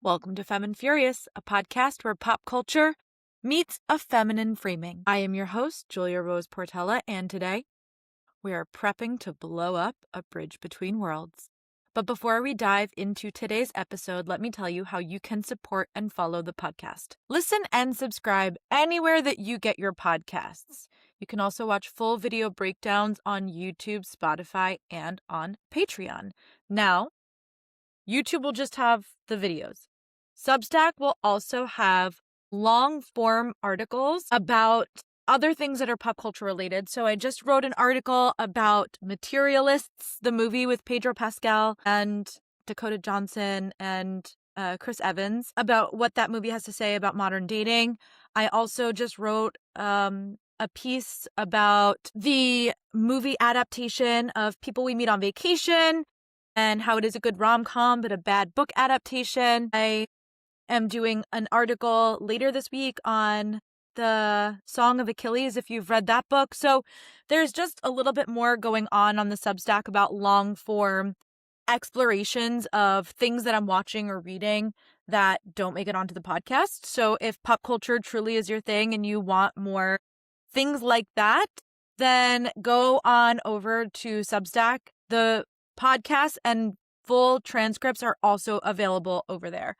Welcome to Femme Furious, a podcast where pop culture meets a feminine framing. I am your host, Julia Rose Portela, and today we are prepping to blow up a bridge between worlds. But before we dive into today's episode, let me tell you how you can support and follow the podcast. Listen and subscribe anywhere that you get your podcasts. You can also watch full video breakdowns on YouTube, Spotify, and on Patreon. Now, YouTube will just have the videos. Substack will also have long-form articles about other things that are pop culture related. So I just wrote an article about Materialists, the movie with Pedro Pascal and Dakota Johnson and Chris Evans, about what that movie has to say about modern dating. I also just wrote a piece about the movie adaptation of People We Meet on Vacation and how it is a good rom-com but a bad book adaptation. I am doing an article later this week on the Song of Achilles, if you've read that book. So there's just a little bit more going on the Substack about long-form explorations of things that I'm watching or reading that don't make it onto the podcast. So if pop culture truly is your thing and you want more things like that, then go on over to Substack. The podcast and full transcripts are also available over there.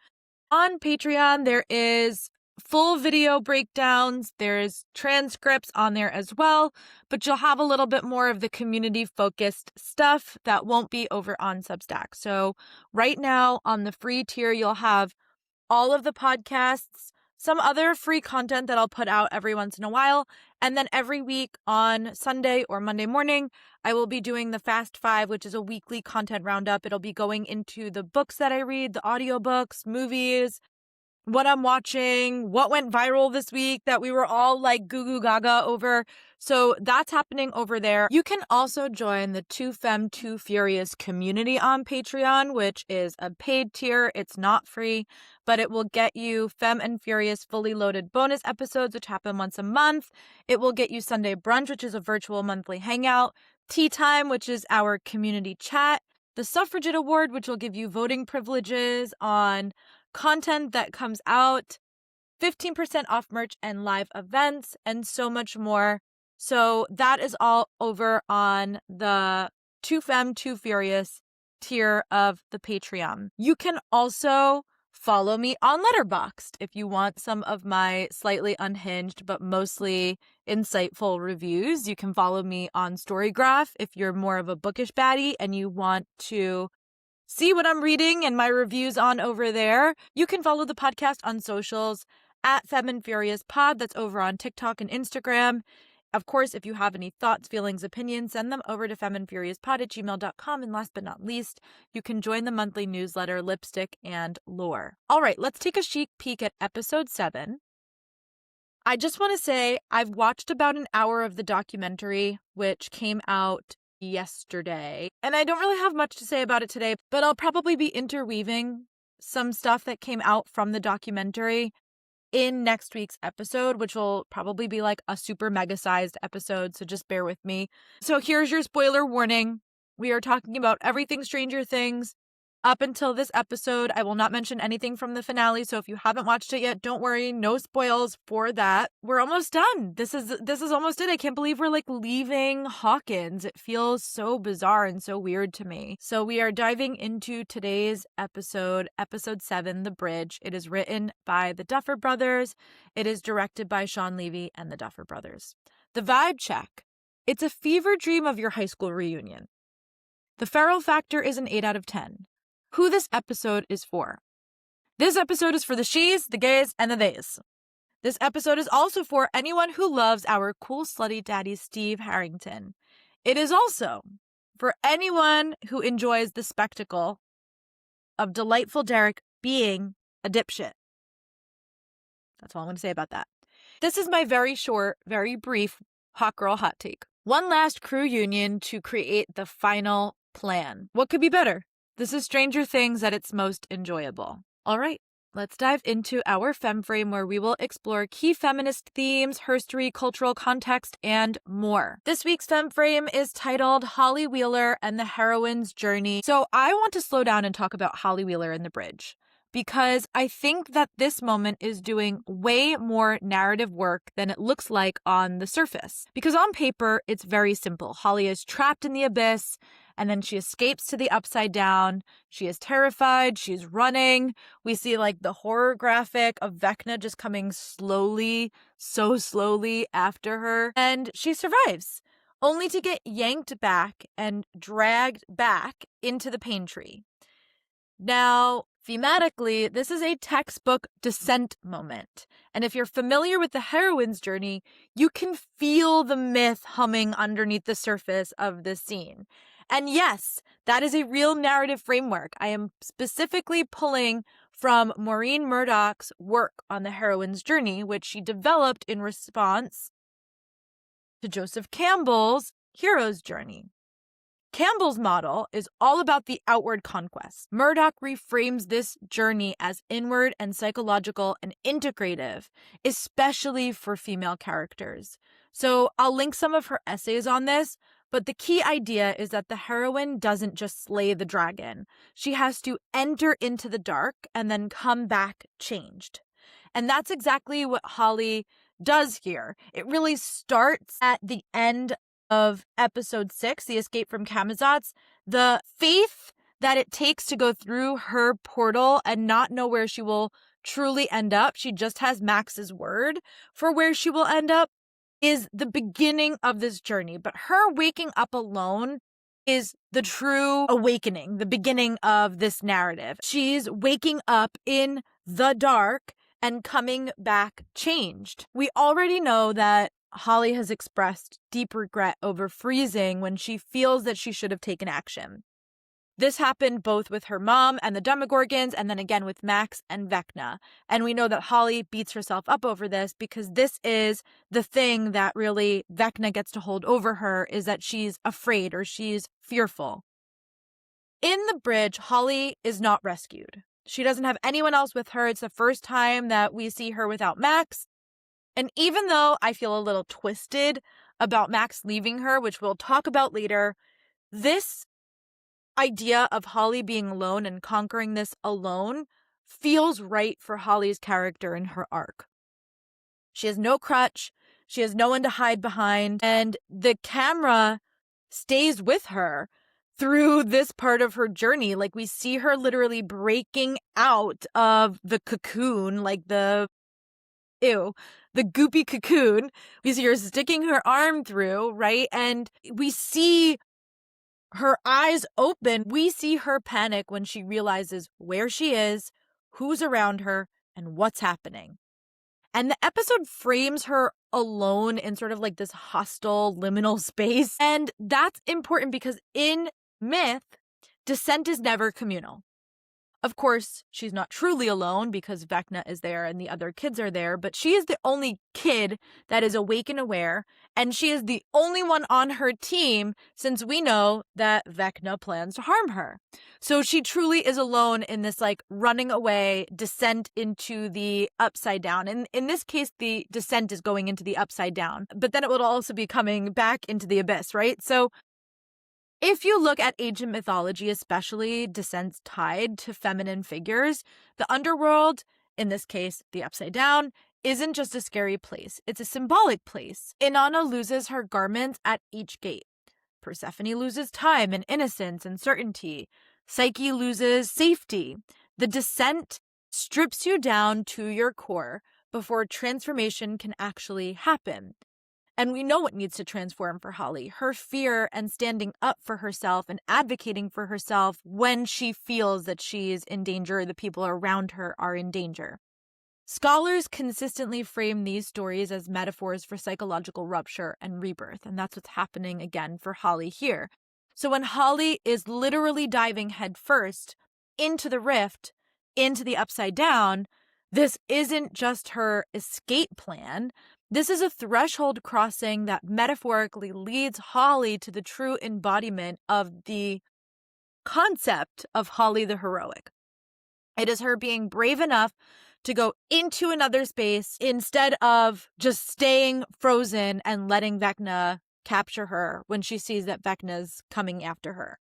On Patreon, there is full video breakdowns. There's transcripts on there as well, but you'll have a little bit more of the community-focused stuff that won't be over on Substack. So right now on the free tier, you'll have all of the podcasts, some other free content that I'll put out every once in a while, and then every week on Sunday or Monday morning, I will be doing the Fast Five, which is a weekly content roundup. It'll be going into the books that I read, the audiobooks, movies, what I'm watching, what went viral this week that we were all like goo goo gaga over. So that's happening over there. You can also join the Two Femme, Two Furious community on Patreon, which is a paid tier. It's not free, but it will get you Femme and Furious fully loaded bonus episodes, which happen once a month. It will get you Sunday Brunch, which is a virtual monthly hangout, Tea Time, which is our community chat, the Suffragette Award, which will give you voting privileges on content that comes out, 15% off merch and live events, and so much more. So that is all over on the Two Femme, Two Furious tier of the Patreon. You can also follow me on Letterboxd if you want some of my slightly unhinged but mostly insightful reviews. You can follow me on Storygraph if you're more of a bookish baddie and you want to see what I'm reading and my reviews on over there. You can follow the podcast on socials at Femme Furious Pod. That's over on TikTok and Instagram. Of course, if you have any thoughts, feelings, opinions, send them over to femmeandfuriouspod@gmail.com. And last but not least, you can join the monthly newsletter Lipstick and Lore. All right, let's take a chic peek at episode 7. I just want to say I've watched about an hour of the documentary, which came out yesterday, and I don't really have much to say about it today, but I'll probably be interweaving some stuff that came out from the documentary in next week's episode, which will probably be like a super mega sized episode, so just bear with me. So here's your spoiler warning. We are talking about everything Stranger Things up until this episode. I will not mention anything from the finale, so if you haven't watched it yet, don't worry, no spoils for that. We're almost done. This is almost it. I can't believe we're like leaving Hawkins. It feels so bizarre and so weird to me. So we are diving into today's episode 7, The Bridge. It is written by the Duffer Brothers. It is directed by Sean Levy and the Duffer Brothers. The vibe check. It's a fever dream of your high school reunion. The feral factor is an 8 out of 10. Who this episode is for. This episode is for the she's, the gays, and the theys. This episode is also for anyone who loves our cool slutty daddy Steve Harrington. It is also for anyone who enjoys the spectacle of delightful Derek being a dipshit. That's all I'm going to say about that. This is my very short, very brief hot girl hot take. One last crew union to create the final plan. What could be better? This is Stranger Things at its most enjoyable. All right, let's dive into our Femme Frame, where we will explore key feminist themes, herstory, cultural context, and more. This week's Femme Frame is titled Holly Wheeler and the Heroine's Journey. So I want to slow down and talk about Holly Wheeler and the Bridge, because I think that this moment is doing way more narrative work than it looks like on the surface. Because on paper, it's very simple. Holly is trapped in the abyss, and then she escapes to the upside down. She is terrified. She's running. We see like the horror graphic of Vecna just coming slowly, so slowly after her. And she survives, only to get yanked back and dragged back into the pain tree. Now, thematically, this is a textbook descent moment. And if you're familiar with the heroine's journey, you can feel the myth humming underneath the surface of this scene. And yes, that is a real narrative framework. I am specifically pulling from Maureen Murdoch's work on the heroine's journey, which she developed in response to Joseph Campbell's hero's journey. Campbell's model is all about the outward conquest. Murdoch reframes this journey as inward and psychological and integrative, especially for female characters. So I'll link some of her essays on this, but the key idea is that the heroine doesn't just slay the dragon. She has to enter into the dark and then come back changed. And that's exactly what Holly does here. It really starts at the end of episode 6, The Escape from Camazotz. The faith that it takes to go through her portal and not know where she will truly end up, she just has Max's word for where she will end up, is the beginning of this journey. But her waking up alone is the true awakening, the beginning of this narrative. She's waking up in the dark and coming back changed. We already know that Holly has expressed deep regret over freezing when she feels that she should have taken action. This happened both with her mom and the Demogorgons, and then again with Max and Vecna. And we know that Holly beats herself up over this because this is the thing that really Vecna gets to hold over her, is that she's afraid or she's fearful. In the bridge, Holly is not rescued. She doesn't have anyone else with her. It's the first time that we see her without Max. And even though I feel a little twisted about Max leaving her, which we'll talk about later, this idea of Holly being alone and conquering this alone feels right for Holly's character in her arc. She has no crutch. She has no one to hide behind. And the camera stays with her through this part of her journey. Like, we see her literally breaking out of the cocoon, like the goopy cocoon. We see her sticking her arm through, right? And we see her eyes open. We see her panic when she realizes where she is, who's around her, and what's happening. And the episode frames her alone in sort of like this hostile liminal space. And that's important because in myth, descent is never communal. Of course, she's not truly alone because Vecna is there and the other kids are there, but she is the only kid that is awake and aware, and she is the only one on her team since we know that Vecna plans to harm her. So she truly is alone in this like running away descent into the upside down. And in this case, the descent is going into the upside down, but then it would also be coming back into the abyss, right? So if you look at ancient mythology, especially descents tied to feminine figures, the underworld, in this case, the upside down, isn't just a scary place. It's a symbolic place. Inanna loses her garments at each gate. Persephone loses time and innocence and certainty. Psyche loses safety. The descent strips you down to your core before transformation can actually happen. And we know what needs to transform for Holly. Her fear and standing up for herself and advocating for herself when she feels that she's in danger, the people around her are in danger. Scholars consistently frame these stories as metaphors for psychological rupture and rebirth, and that's what's happening again for Holly here. So when Holly is literally diving headfirst into the rift, into the upside down, this isn't just her escape plan. This is a threshold crossing that metaphorically leads Holly to the true embodiment of the concept of Holly the heroic. It is her being brave enough to go into another space instead of just staying frozen and letting Vecna capture her when she sees that Vecna's coming after her.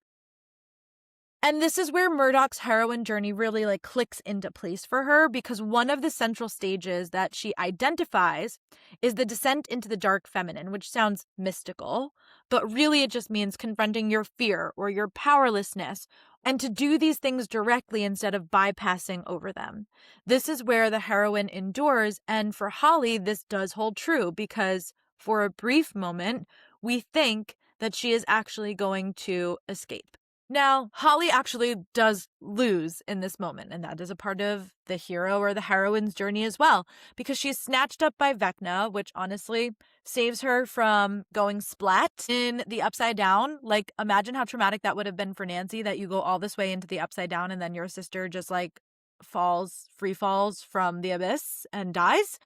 And this is where Murdoch's heroine journey really clicks into place for her, because one of the central stages that she identifies is the descent into the dark feminine, which sounds mystical, but really it just means confronting your fear or your powerlessness, and to do these things directly instead of bypassing over them. This is where the heroine endures, and for Holly, this does hold true, because for a brief moment, we think that she is actually going to escape. Now, Holly actually does lose in this moment, and that is a part of the hero or the heroine's journey as well, because she's snatched up by Vecna, which honestly saves her from going splat in the Upside Down. Imagine how traumatic that would have been for Nancy, that you go all this way into the Upside Down and then your sister just free falls from the abyss and dies.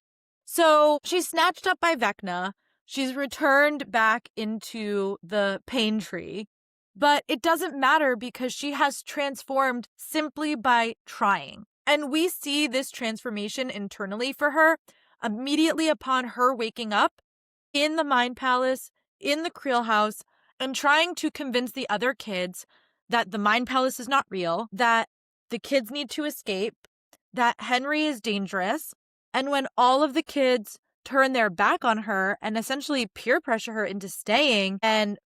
So she's snatched up by Vecna. She's returned back into the pain tree. But it doesn't matter, because she has transformed simply by trying. And we see this transformation internally for her immediately upon her waking up in the Mind Palace, in the Creel House, and trying to convince the other kids that the Mind Palace is not real, that the kids need to escape, that Henry is dangerous. And when all of the kids turn their back on her and essentially peer pressure her into staying and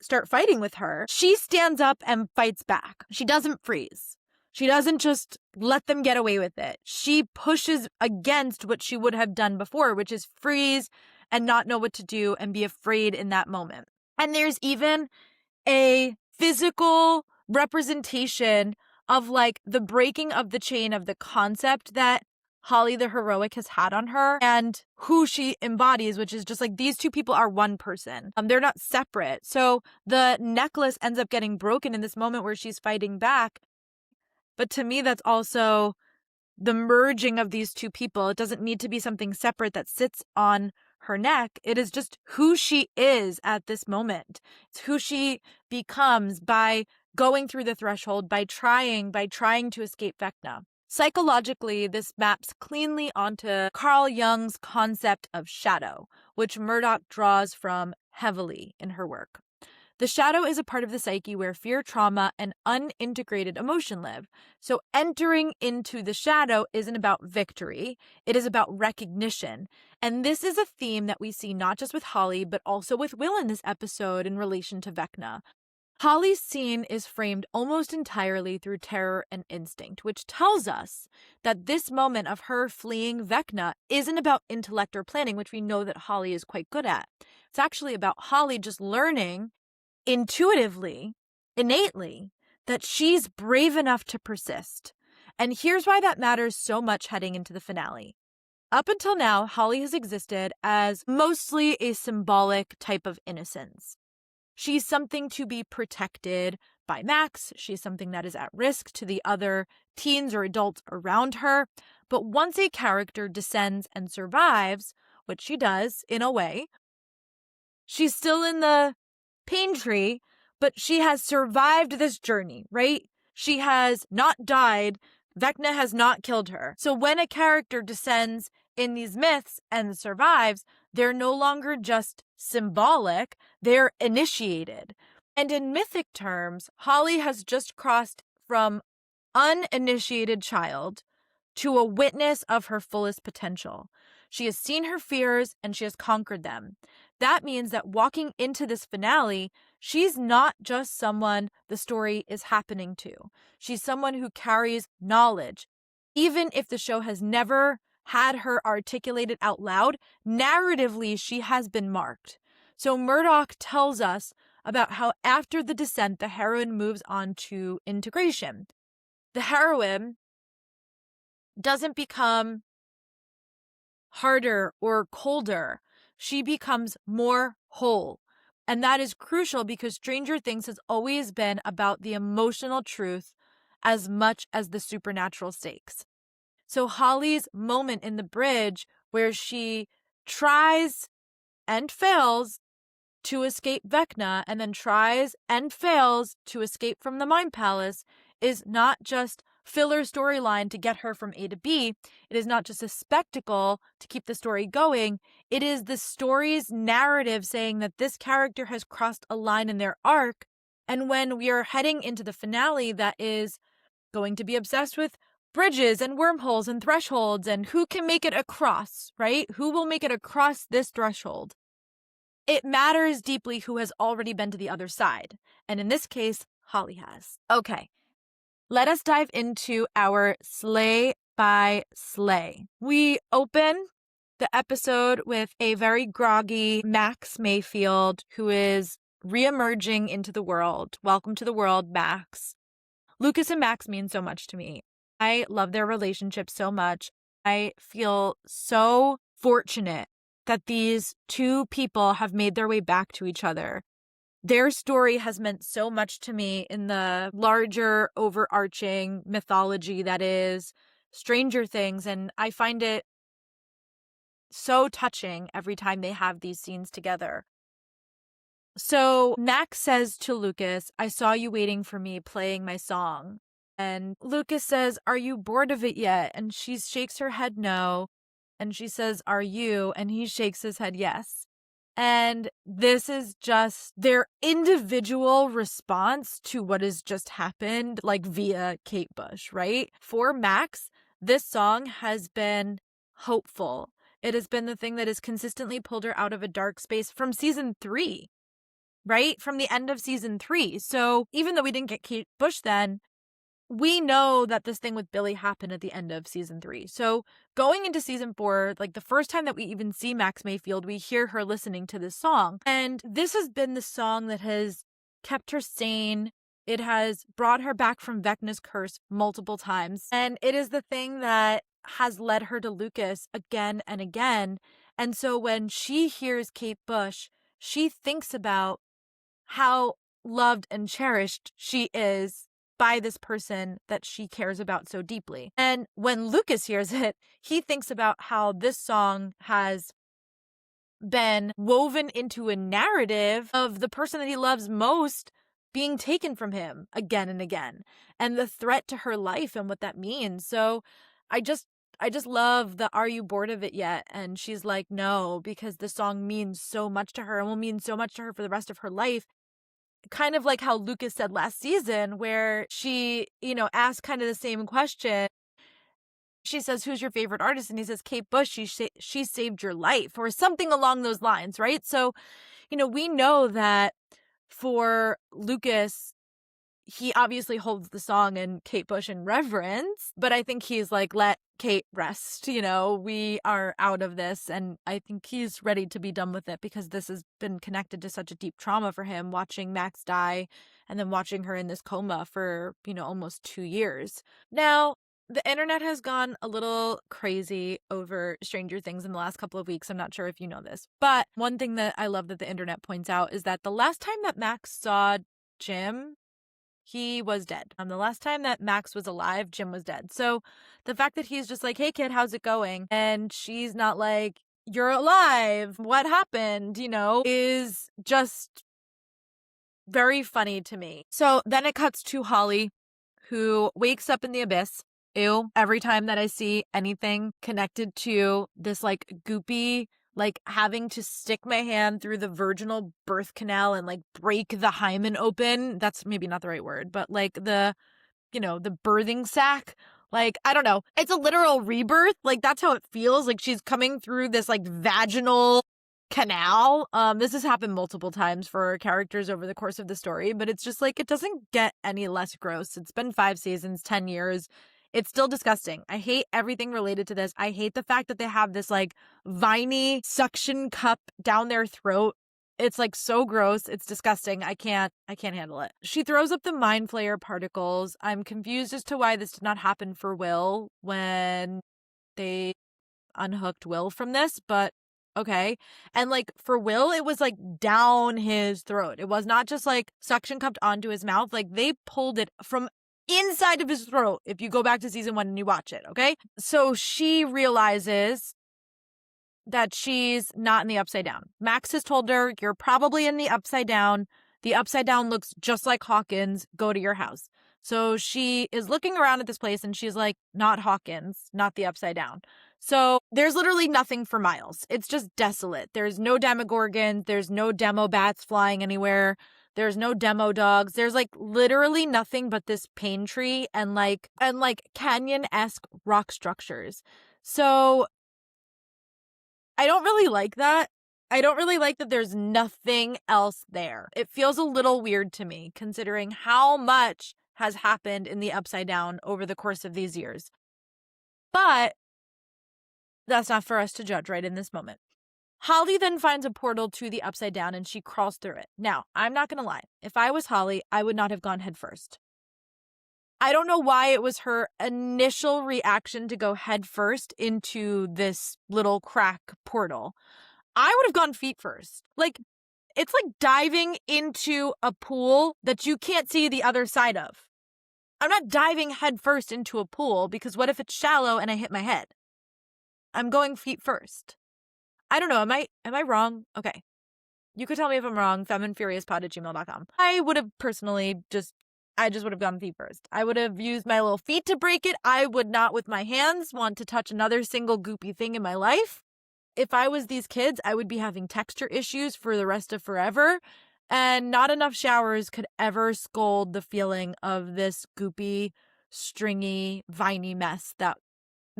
start fighting with her, she stands up and fights back. She doesn't freeze. She doesn't just let them get away with it. She pushes against what she would have done before, which is freeze and not know what to do and be afraid in that moment. And there's even a physical representation of the breaking of the chain of the concept that Holly the heroic has had on her and who she embodies, which is just these two people are one person. They're not separate. So the necklace ends up getting broken in this moment where she's fighting back. But to me, that's also the merging of these two people. It doesn't need to be something separate that sits on her neck. It is just who she is at this moment. It's who she becomes by going through the threshold, by trying to escape Vecna. Psychologically, this maps cleanly onto Carl Jung's concept of shadow, which Murdoch draws from heavily in her work. The shadow is a part of the psyche where fear, trauma, and unintegrated emotion live. So entering into the shadow isn't about victory, it is about recognition. And this is a theme that we see not just with Holly, but also with Will in this episode in relation to Vecna. Holly's scene is framed almost entirely through terror and instinct, which tells us that this moment of her fleeing Vecna isn't about intellect or planning, which we know that Holly is quite good at. It's actually about Holly just learning intuitively, innately, that she's brave enough to persist. And here's why that matters so much heading into the finale. Up until now, Holly has existed as mostly a symbolic type of innocence. She's something to be protected by Max. She's something that is at risk to the other teens or adults around her. But once a character descends and survives, which she does in a way, she's still in the pain tree, but she has survived this journey, right? She has not died. Vecna has not killed her. So when a character descends in these myths and survives, they're no longer just symbolic, they're initiated. And in mythic terms, Holly has just crossed from uninitiated child to a witness of her fullest potential. She has seen her fears and she has conquered them. That means that walking into this finale, she's not just someone the story is happening to. She's someone who carries knowledge. Even if the show has never had her articulated out loud, narratively she has been marked. So Murdoch tells us about how after the descent, the heroine moves on to integration. The heroine doesn't become harder or colder. She becomes more whole. And that is crucial because Stranger Things has always been about the emotional truth as much as the supernatural stakes. So Holly's moment in the bridge where she tries and fails to escape Vecna and then tries and fails to escape from the Mind Palace is not just filler storyline to get her from A to B. It is not just a spectacle to keep the story going. It is the story's narrative saying that this character has crossed a line in their arc And when we are heading into the finale that is going to be obsessed with bridges and wormholes and thresholds and who can make it across, right? Who will make it across this threshold? It matters deeply who has already been to the other side. And in this case, Holly has. Okay, let us dive into our slay by slay. We open the episode with a very groggy Max Mayfield who is reemerging into the world. Welcome to the world, Max. Lucas and Max mean so much to me. I love their relationship so much. I feel so fortunate that these two people have made their way back to each other. Their story has meant so much to me in the larger overarching mythology that is Stranger Things, and I find it so touching every time they have these scenes together. So Max says to Lucas, "I saw you waiting for me playing my song." And Lucas says, "Are you bored of it yet?" And she shakes her head no. And she says, "Are you?" And he shakes his head yes. And this is just their individual response to what has just happened, like via Kate Bush, right? For Max, this song has been hopeful. It has been the thing that has consistently pulled her out of a dark space from season 3, right? From the end of season 3. So even though we didn't get Kate Bush then, we know that this thing with Billy happened at the end of season 3. So going into season 4, like the first time that we even see Max Mayfield, we hear her listening to this song. And this has been the song that has kept her sane. It has brought her back from Vecna's curse multiple times. And it is the thing that has led her to Lucas again and again. And so when she hears Kate Bush, she thinks about how loved and cherished she is by this person that she cares about so deeply. And when Lucas hears it, he thinks about how this song has been woven into a narrative of the person that he loves most being taken from him again and again, and the threat to her life and what that means. So I just love the "Are you bored of it yet?" And she's like, "No," because the song means so much to her and will mean so much to her for the rest of her life. Kind of like how Lucas said last season, where she, asked kind of the same question. She says, "Who's your favorite artist?" And he says, "Kate Bush. She saved your life," or something along those lines, right? So, we know that for Lucas, he obviously holds the song and Kate Bush in reverence, but I think he's like, let Kate rest, we are out of this. And I think he's ready to be done with it because this has been connected to such a deep trauma for him, watching Max die and then watching her in this coma for, almost 2 years. Now, the internet has gone a little crazy over Stranger Things in the last couple of weeks. I'm not sure if you know this, but one thing that I love that the internet points out is that the last time that Max saw Jim, he was dead. The last time that Max was alive, Jim was dead. So the fact that he's just like, "Hey kid, how's it going?" And she's not like, "You're alive. What happened?" is just very funny to me. So then it cuts to Holly, who wakes up in the abyss. Ew. Every time that I see anything connected to this like goopy, like having to stick my hand through the vaginal birth canal and like break the hymen open. That's maybe not the right word, but like the birthing sac. Like, I don't know. It's a literal rebirth. Like, that's how it feels. Like she's coming through this like vaginal canal. This has happened multiple times for characters over the course of the story, but it's just like, it doesn't get any less gross. It's been 5 seasons, 10 years. It's still disgusting. I hate everything related to this. I hate the fact that they have this like viney suction cup down their throat. It's like so gross. It's disgusting. I can't handle it. She throws up the mind flayer particles. I'm confused as to why this did not happen for Will when they unhooked Will from this, but okay. And like for Will, it was like down his throat. It was not just like suction cupped onto his mouth. Like they pulled it from inside of his throat if you go back to season 1 and you watch it, okay? So she realizes that she's not in the upside down. Max has told her, "You're probably in the upside down. The upside down looks just like Hawkins. Go to your house." So she is looking around at this place and she's like, "Not Hawkins, not the upside down." So there's literally nothing for miles. It's just desolate. There's no demogorgons. There's no demo bats flying anywhere. There's no demo dogs. There's like literally nothing but this pain tree and like canyon-esque rock structures. So I don't really like that. I don't really like that there's nothing else there. It feels a little weird to me, considering how much has happened in the Upside Down over the course of these years. But that's not for us to judge right in this moment. Holly then finds a portal to the Upside Down and she crawls through it. Now, I'm not going to lie. If I was Holly, I would not have gone headfirst. I don't know why it was her initial reaction to go headfirst into this little crack portal. I would have gone feet first. Like, it's like diving into a pool that you can't see the other side of. I'm not diving headfirst into a pool because what if it's shallow and I hit my head? I'm going feet first. I don't know. Am I wrong? Okay. You could tell me if I'm wrong. FemmeandFuriousPod@gmail.com. I would have personally I just would have gone feet first. I would have used my little feet to break it. I would not with my hands want to touch another single goopy thing in my life. If I was these kids, I would be having texture issues for the rest of forever. And not enough showers could ever scold the feeling of this goopy, stringy, viney mess that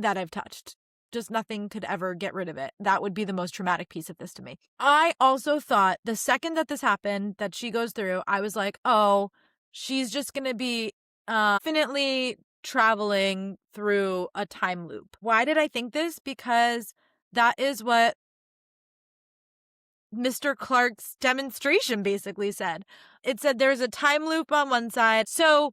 I've touched. Just nothing could ever get rid of it. That would be the most traumatic piece of this to me. I also thought the second that this happened, that she goes through, I was like, oh, she's just going to be infinitely traveling through a time loop. Why did I think this? Because that is what Mr. Clark's demonstration basically said. It said there's a time loop on one side. So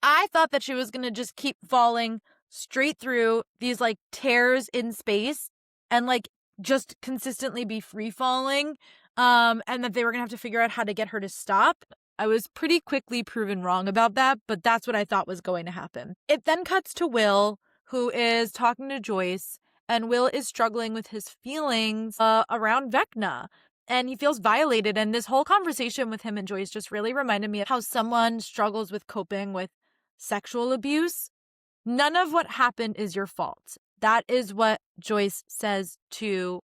I thought that she was going to just keep falling straight through these like tears in space and like just consistently be free falling. And that they were going to have to figure out how to get her to stop. I was pretty quickly proven wrong about that, but that's what I thought was going to happen. It then cuts to Will, who is talking to Joyce, and Will is struggling with his feelings around Vecna. And he feels violated. And this whole conversation with him and Joyce just really reminded me of how someone struggles with coping with sexual abuse. None of what happened is your fault. That is what Joyce says to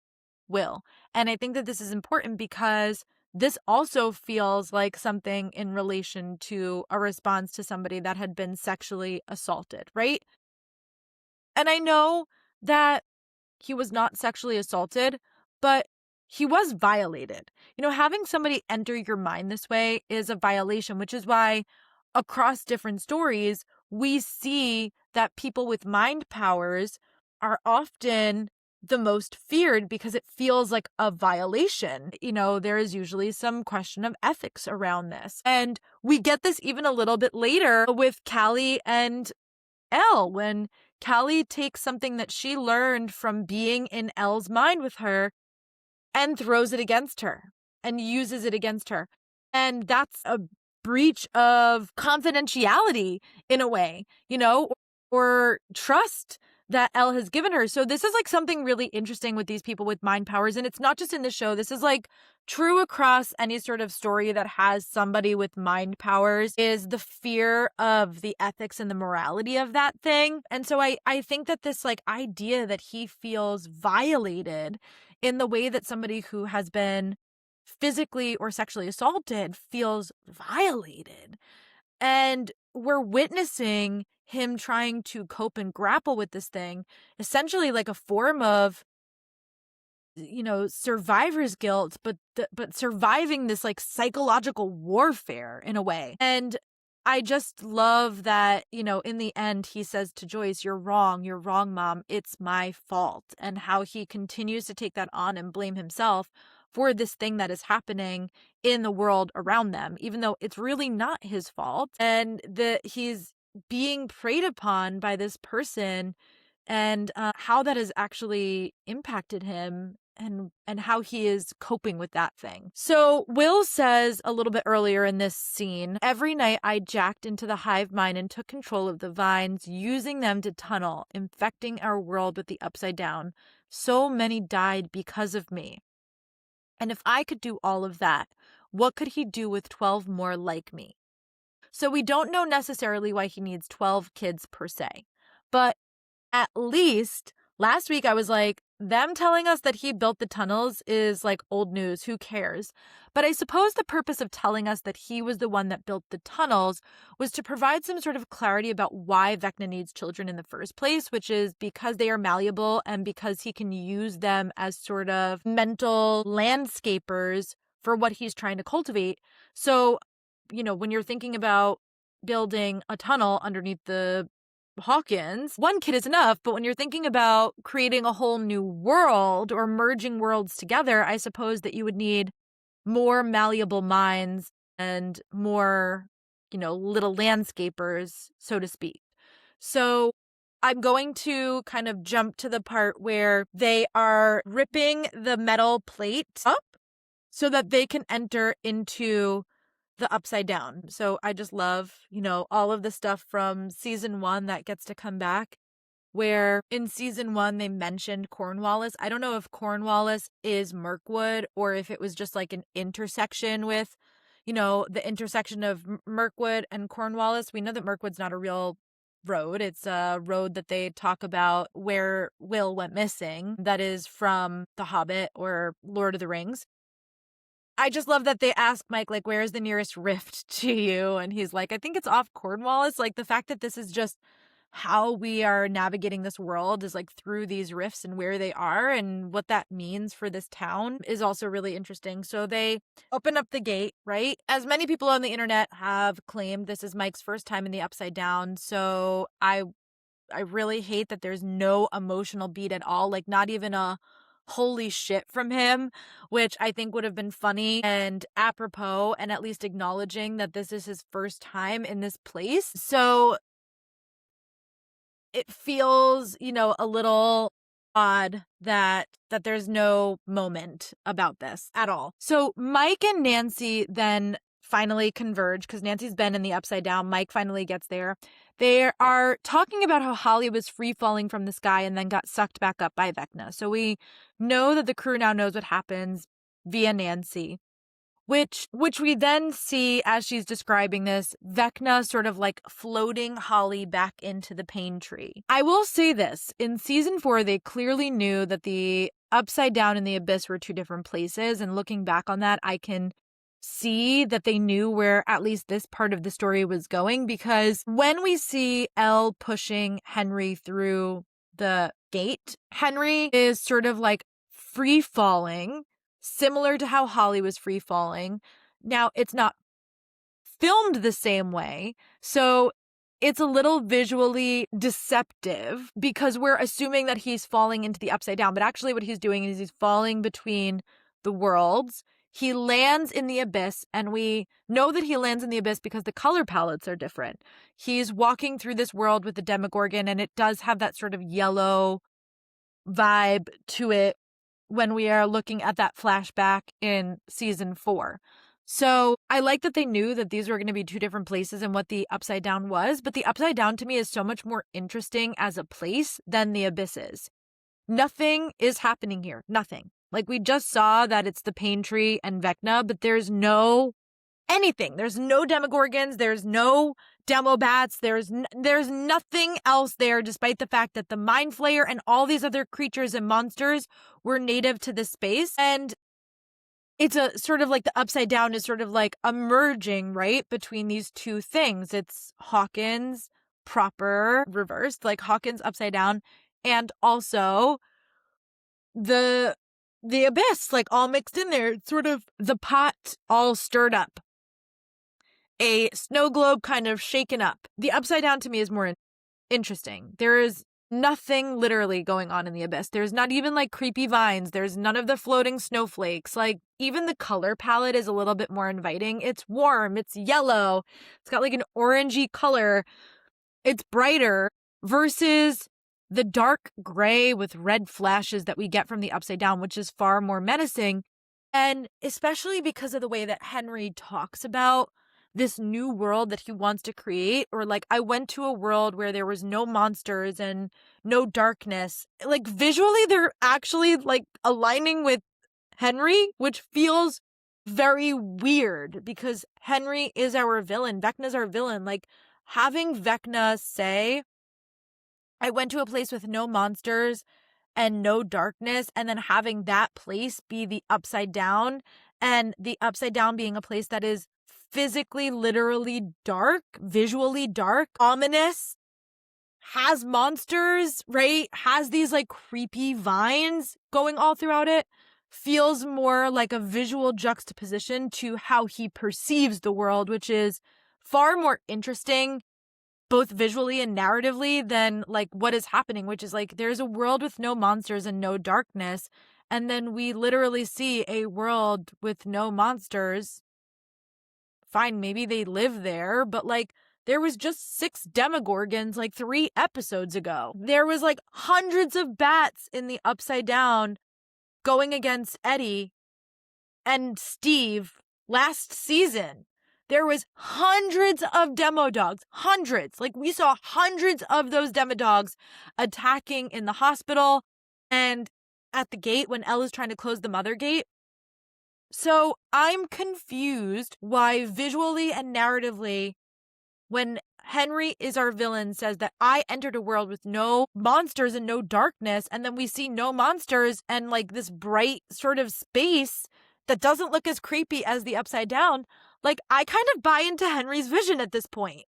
Will. And I think that this is important because this also feels like something in relation to a response to somebody that had been sexually assaulted, right? And I know that he was not sexually assaulted, but he was violated. You know, having somebody enter your mind this way is a violation, which is why across different stories, we see that people with mind powers are often the most feared because it feels like a violation. You know, there is usually some question of ethics around this. And we get this even a little bit later with Callie and Elle, when Callie takes something that she learned from being in Elle's mind with her and throws it against her and uses it against her. And that's a breach of confidentiality in a way, you know, or trust that Elle has given her. So this is like something really interesting with these people with mind powers. And it's not just in the show. This is like true across any sort of story that has somebody with mind powers, is the fear of the ethics and the morality of that thing. And so I think that this like idea that he feels violated in the way that somebody who has been physically or sexually assaulted feels violated. And we're witnessing him trying to cope and grapple with this thing, essentially like a form of, you know, survivor's guilt, but surviving this like psychological warfare in a way. And I just love that, you know, in the end, he says to Joyce, you're wrong, Mom, it's my fault. And how he continues to take that on and blame himself for this thing that is happening in the world around them, even though it's really not his fault. And that he's being preyed upon by this person, and how that has actually impacted him, and how he is coping with that thing. So Will says a little bit earlier in this scene, every night I jacked into the hive mind and took control of the vines, using them to tunnel, infecting our world with the Upside Down. So many died because of me. And if I could do all of that, what could he do with 12 more like me? So we don't know necessarily why he needs 12 kids per se, but at least last week I was like, them telling us that he built the tunnels is like old news. Who cares? But I suppose the purpose of telling us that he was the one that built the tunnels was to provide some sort of clarity about why Vecna needs children in the first place, which is because they are malleable and because he can use them as sort of mental landscapers for what he's trying to cultivate. So, when you're thinking about building a tunnel underneath the Hawkins, one kid is enough, but when you're thinking about creating a whole new world or merging worlds together, I suppose that you would need more malleable minds and more, little landscapers, so to speak. So I'm going to kind of jump to the part where they are ripping the metal plate up so that they can enter into the Upside Down. So I just love, all of the stuff from season 1 that gets to come back, where in season 1 they mentioned Cornwallis. I don't know if Cornwallis is Mirkwood or if it was just like an intersection with, the intersection of Mirkwood and Cornwallis. We know that Mirkwood's not a real road. It's a road that they talk about where Will went missing. That is from The Hobbit or Lord of the Rings. I just love that they ask Mike, like, where's the nearest rift to you? And he's like, I think it's off Cornwallis. Like, the fact that this is just how we are navigating this world is like through these rifts and where they are and what that means for this town is also really interesting. So they open up the gate, right? As many people on the internet have claimed, this is Mike's first time in the Upside Down. So I really hate that there's no emotional beat at all. Like, not even a holy shit from him, which I think would have been funny and apropos and at least acknowledging that this is his first time in this place. So it feels, a little odd that there's no moment about this at all. So Mike and Nancy then finally converge because Nancy's been in the Upside Down. Mike finally gets there. They are talking about how Holly was free falling from the sky and then got sucked back up by Vecna. So we know that the crew now knows what happens via Nancy, which we then see as she's describing this, Vecna sort of like floating Holly back into the pain tree. I will say this, in season 4, they clearly knew that the Upside Down and the Abyss were two different places. And looking back on that, I can see that they knew where at least this part of the story was going, because when we see Elle pushing Henry through the gate, Henry is sort of like free falling, similar to how Holly was free falling. Now, it's not filmed the same way, so it's a little visually deceptive because we're assuming that he's falling into the Upside Down, but actually what he's doing is he's falling between the worlds. He lands in the Abyss, and we know that he lands in the Abyss because the color palettes are different. He's walking through this world with the Demogorgon, and it does have that sort of yellow vibe to it when we are looking at that flashback in season 4. So I like that they knew that these were going to be two different places and what the Upside Down was, but the Upside Down to me is so much more interesting as a place than the Abyss is. Nothing is happening here. Nothing. Like, we just saw that it's the Pain Tree and Vecna, but there's no anything. There's no Demogorgons. There's no Demobats. There's nothing else there, despite the fact that the Mind Flayer and all these other creatures and monsters were native to this space. And it's a sort of like the Upside Down is sort of like a merging, right, between these two things. It's Hawkins proper reversed, like Hawkins Upside Down, and also the Abyss, like all mixed in there. It's sort of the pot all stirred up. A snow globe kind of shaken up. The Upside Down to me is more interesting. There is nothing literally going on in the Abyss. There's not even like creepy vines. There's none of the floating snowflakes. Like, even the color palette is a little bit more inviting. It's warm. It's yellow. It's got like an orangey color. It's brighter versus the dark gray with red flashes that we get from the Upside Down, which is far more menacing. And especially because of the way that Henry talks about this new world that he wants to create, or like, I went to a world where there was no monsters and no darkness. Like, visually, they're actually like aligning with Henry, which feels very weird because Henry is our villain. Vecna's our villain. Like, having Vecna say, I went to a place with no monsters and no darkness, and then having that place be the upside down, and the upside down being a place that is physically, literally dark, visually dark, ominous, has monsters, right? Has these like creepy vines going all throughout it. Feels more like a visual juxtaposition to how he perceives the world, which is far more interesting, both visually and narratively, than like what is happening, which is like there's a world with no monsters and no darkness. And then we literally see a world with no monsters. Fine, maybe they live there, but like there was just 6 demogorgons like 3 episodes ago. There was like hundreds of bats in the upside down going against Eddie and Steve last season. There was hundreds of demo dogs, hundreds. Like we saw hundreds of those demo dogs attacking in the hospital and at the gate when Elle is trying to close the mother gate. So I'm confused why visually and narratively, when Henry is our villain, says that I entered a world with no monsters and no darkness, and then we see no monsters and like this bright sort of space that doesn't look as creepy as the upside down. Like I kind of buy into Henry's vision at this point.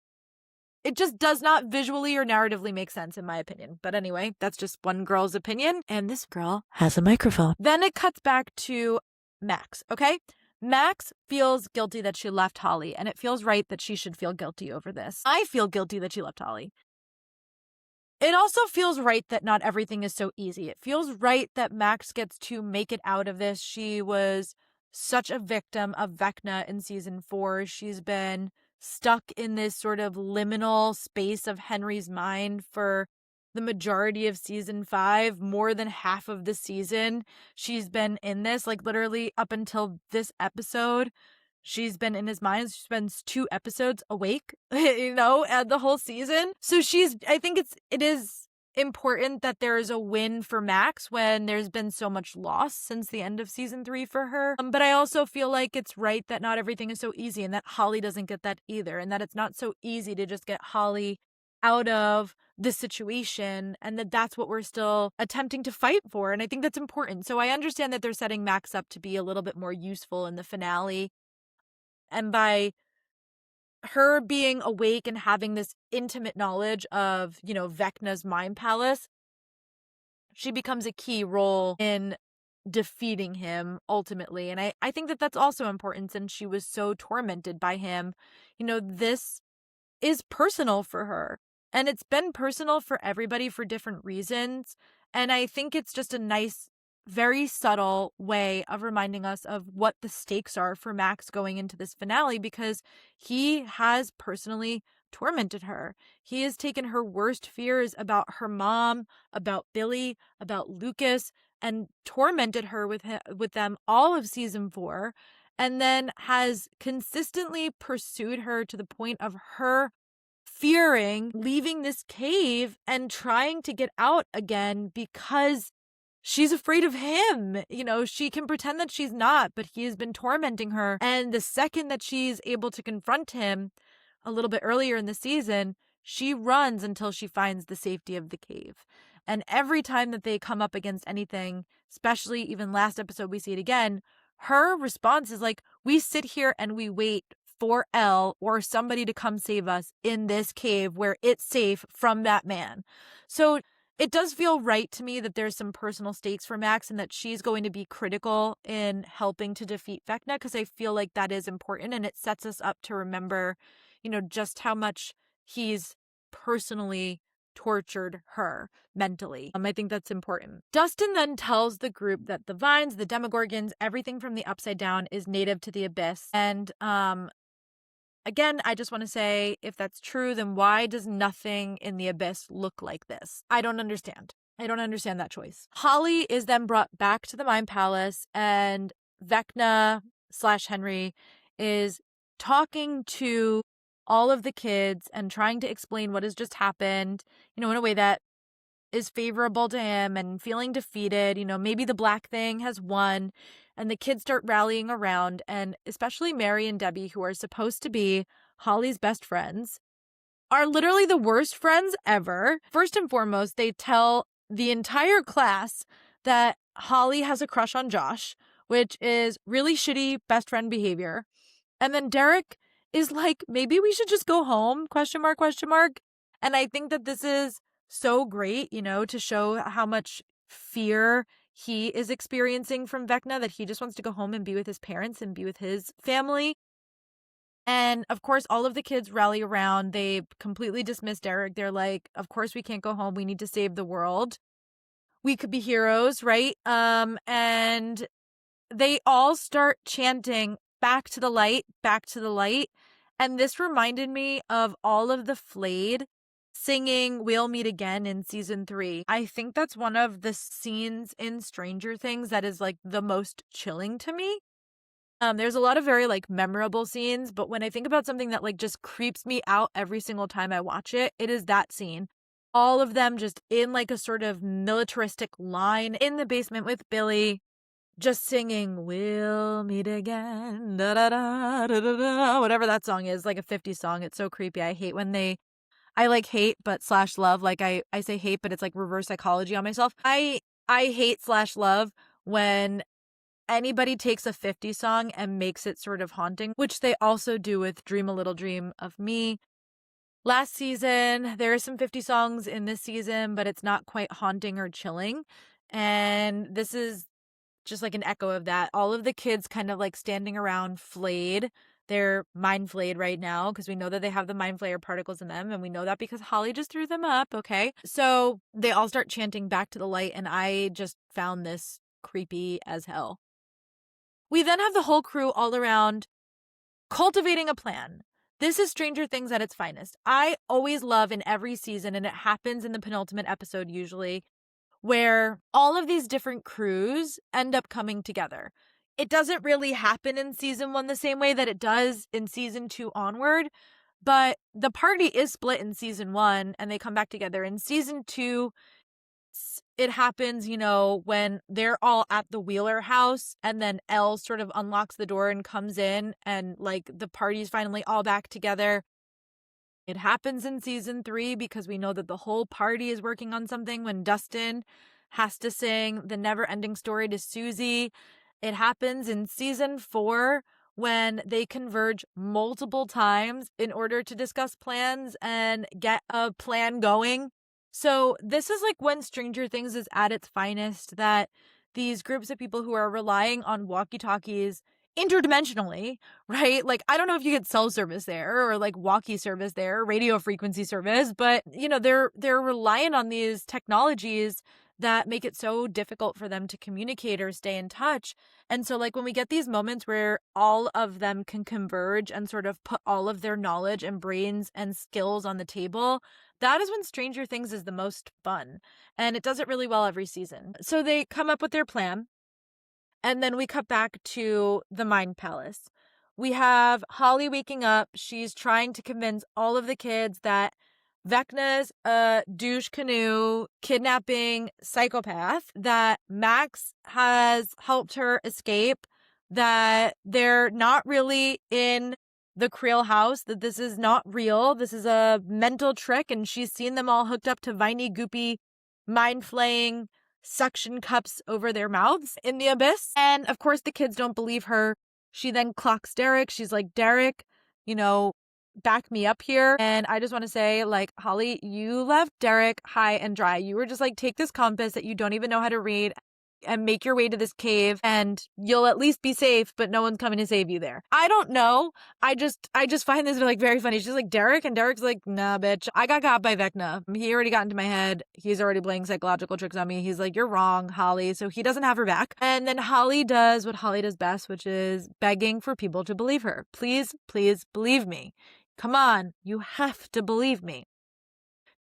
It just does not visually or narratively make sense in my opinion. But anyway, that's just one girl's opinion, and this girl has a microphone. Then it cuts back to Max, okay? Max feels guilty that she left Holly, and it feels right that she should feel guilty over this. I feel guilty that she left Holly. It also feels right that not everything is so easy. It feels right that Max gets to make it out of this. She was such a victim of Vecna in season 4. She's been stuck in this sort of liminal space of Henry's mind for the majority of season 5, more than half of the season. She's been in this, like literally up until this episode. She's been in his mind. She spends 2 episodes awake, the whole season. So I think it is important that there is a win for Max when there's been so much loss since the end of season 3 for her. But I also feel like it's right that not everything is so easy, and that Holly doesn't get that either, and that it's not so easy to just get Holly out of the situation, and that's what we're still attempting to fight for. And I think that's important. So I understand that they're setting Max up to be a little bit more useful in the finale. And by her being awake and having this intimate knowledge of, Vecna's mind palace, she becomes a key role in defeating him ultimately. And I think that that's also important since she was so tormented by him. This is personal for her. And it's been personal for everybody for different reasons. And I think it's just a nice, very subtle way of reminding us of what the stakes are for Max going into this finale, because he has personally tormented her. He has taken her worst fears about her mom, about Billy, about Lucas, and tormented her with them all of season 4, and then has consistently pursued her to the point of her fearing leaving this cave and trying to get out again because she's afraid of him. She can pretend that she's not, but he has been tormenting her. And the second that she's able to confront him a little bit earlier in the season, she runs until she finds the safety of the cave. And every time that they come up against anything, especially even last episode, we see it again, her response is like, we sit here and we wait for Elle or somebody to come save us in this cave where it's safe from that man. So it does feel right to me that there's some personal stakes for Max and that she's going to be critical in helping to defeat Vecna, because I feel like that is important, and it sets us up to remember, just how much he's personally tortured her mentally. I think that's important. Dustin then tells the group that the vines, the demogorgons, everything from the upside down is native to the abyss. And again, I just want to say, if that's true, then why does nothing in the abyss look like this? I don't understand. I don't understand that choice. Holly is then brought back to the Mind Palace, and Vecna/Henry is talking to all of the kids and trying to explain what has just happened, in a way that is favorable to him, and feeling defeated. Maybe the black thing has won. And the kids start rallying around, and especially Mary and Debbie, who are supposed to be Holly's best friends, are literally the worst friends ever. First and foremost, they tell the entire class that Holly has a crush on Josh, which is really shitty best friend behavior. And then Derek is like, maybe we should just go home, question mark, question mark. And I think that this is so great, to show how much fear he is experiencing from Vecna, that he just wants to go home and be with his parents and be with his family. And of course, all of the kids rally around. They completely dismiss Derek. They're like, of course we can't go home. We need to save the world. We could be heroes, right? And they all start chanting, back to the light, back to the light. And this reminded me of all of the Flayed singing We'll Meet Again in season 3. I think that's one of the scenes in Stranger Things that is like the most chilling to me. There's a lot of very like memorable scenes, but when I think about something that like just creeps me out every single time I watch it, it is that scene. All of them just in like a sort of militaristic line in the basement with Billy, just singing, we'll meet again, da da da da da da, whatever that song is, like a 50s song. It's so creepy. I hate when I like hate, but slash love. Like I say hate, but it's like reverse psychology on myself. I hate slash love when anybody takes a 50 song and makes it sort of haunting, which they also do with Dream a Little Dream of Me. Last season, there are some 50 songs in this season, but it's not quite haunting or chilling. And this is just like an echo of that. All of the kids kind of like standing around flayed. They're mind flayed right now because we know that they have the mind flayer particles in them. And we know that because Holly just threw them up. Okay. So they all start chanting back to the light. And I just found this creepy as hell. We then have the whole crew all around cultivating a plan. This is Stranger Things at its finest. I always love in every season, and it happens in the penultimate episode usually, where all of these different crews end up coming together. It doesn't really happen in season 1 the same way that it does in season 2 onward, but the party is split in season 1 and they come back together. In season 2, it happens, when they're all at the Wheeler house and then Elle sort of unlocks the door and comes in and like the party's finally all back together. It happens in season 3 because we know that the whole party is working on something when Dustin has to sing the never ending story to Susie. It happens in season 4 when they converge multiple times in order to discuss plans and get a plan going. So this is like when Stranger Things is at its finest, that these groups of people who are relying on walkie-talkies interdimensionally, right? Like, I don't know if you get cell service there or like walkie service there, radio frequency service, but they're reliant on these technologies that make it so difficult for them to communicate or stay in touch. And so like when we get these moments where all of them can converge and sort of put all of their knowledge and brains and skills on the table, that is when Stranger Things is the most fun. And it does it really well every season. So they come up with their plan. And then we cut back to the Mind Palace. We have Holly waking up. She's trying to convince all of the kids that Vecna's a douche canoe kidnapping psychopath, that Max has helped her escape, that they're not really in the Creel house, that this is not real. This is a mental trick, and she's seen them all hooked up to viney, goopy, mind-flaying suction cups over their mouths in the abyss. And of course, the kids don't believe her. She then clocks Derek. She's like, Derek, back me up here. And I just want to say, like, Holly, you left Derek high and dry. You were just like, take this compass that you don't even know how to read and make your way to this cave and you'll at least be safe, but no one's coming to save you there. I don't know. I just find this like very funny. She's like, Derek, and Derek's like, nah, bitch, I got by Vecna. He already got into my head. He's already playing psychological tricks on me. He's like, you're wrong, Holly. So he doesn't have her back. And then Holly does what Holly does best, which is begging for people to believe her. Please, please believe me. Come on, you have to believe me.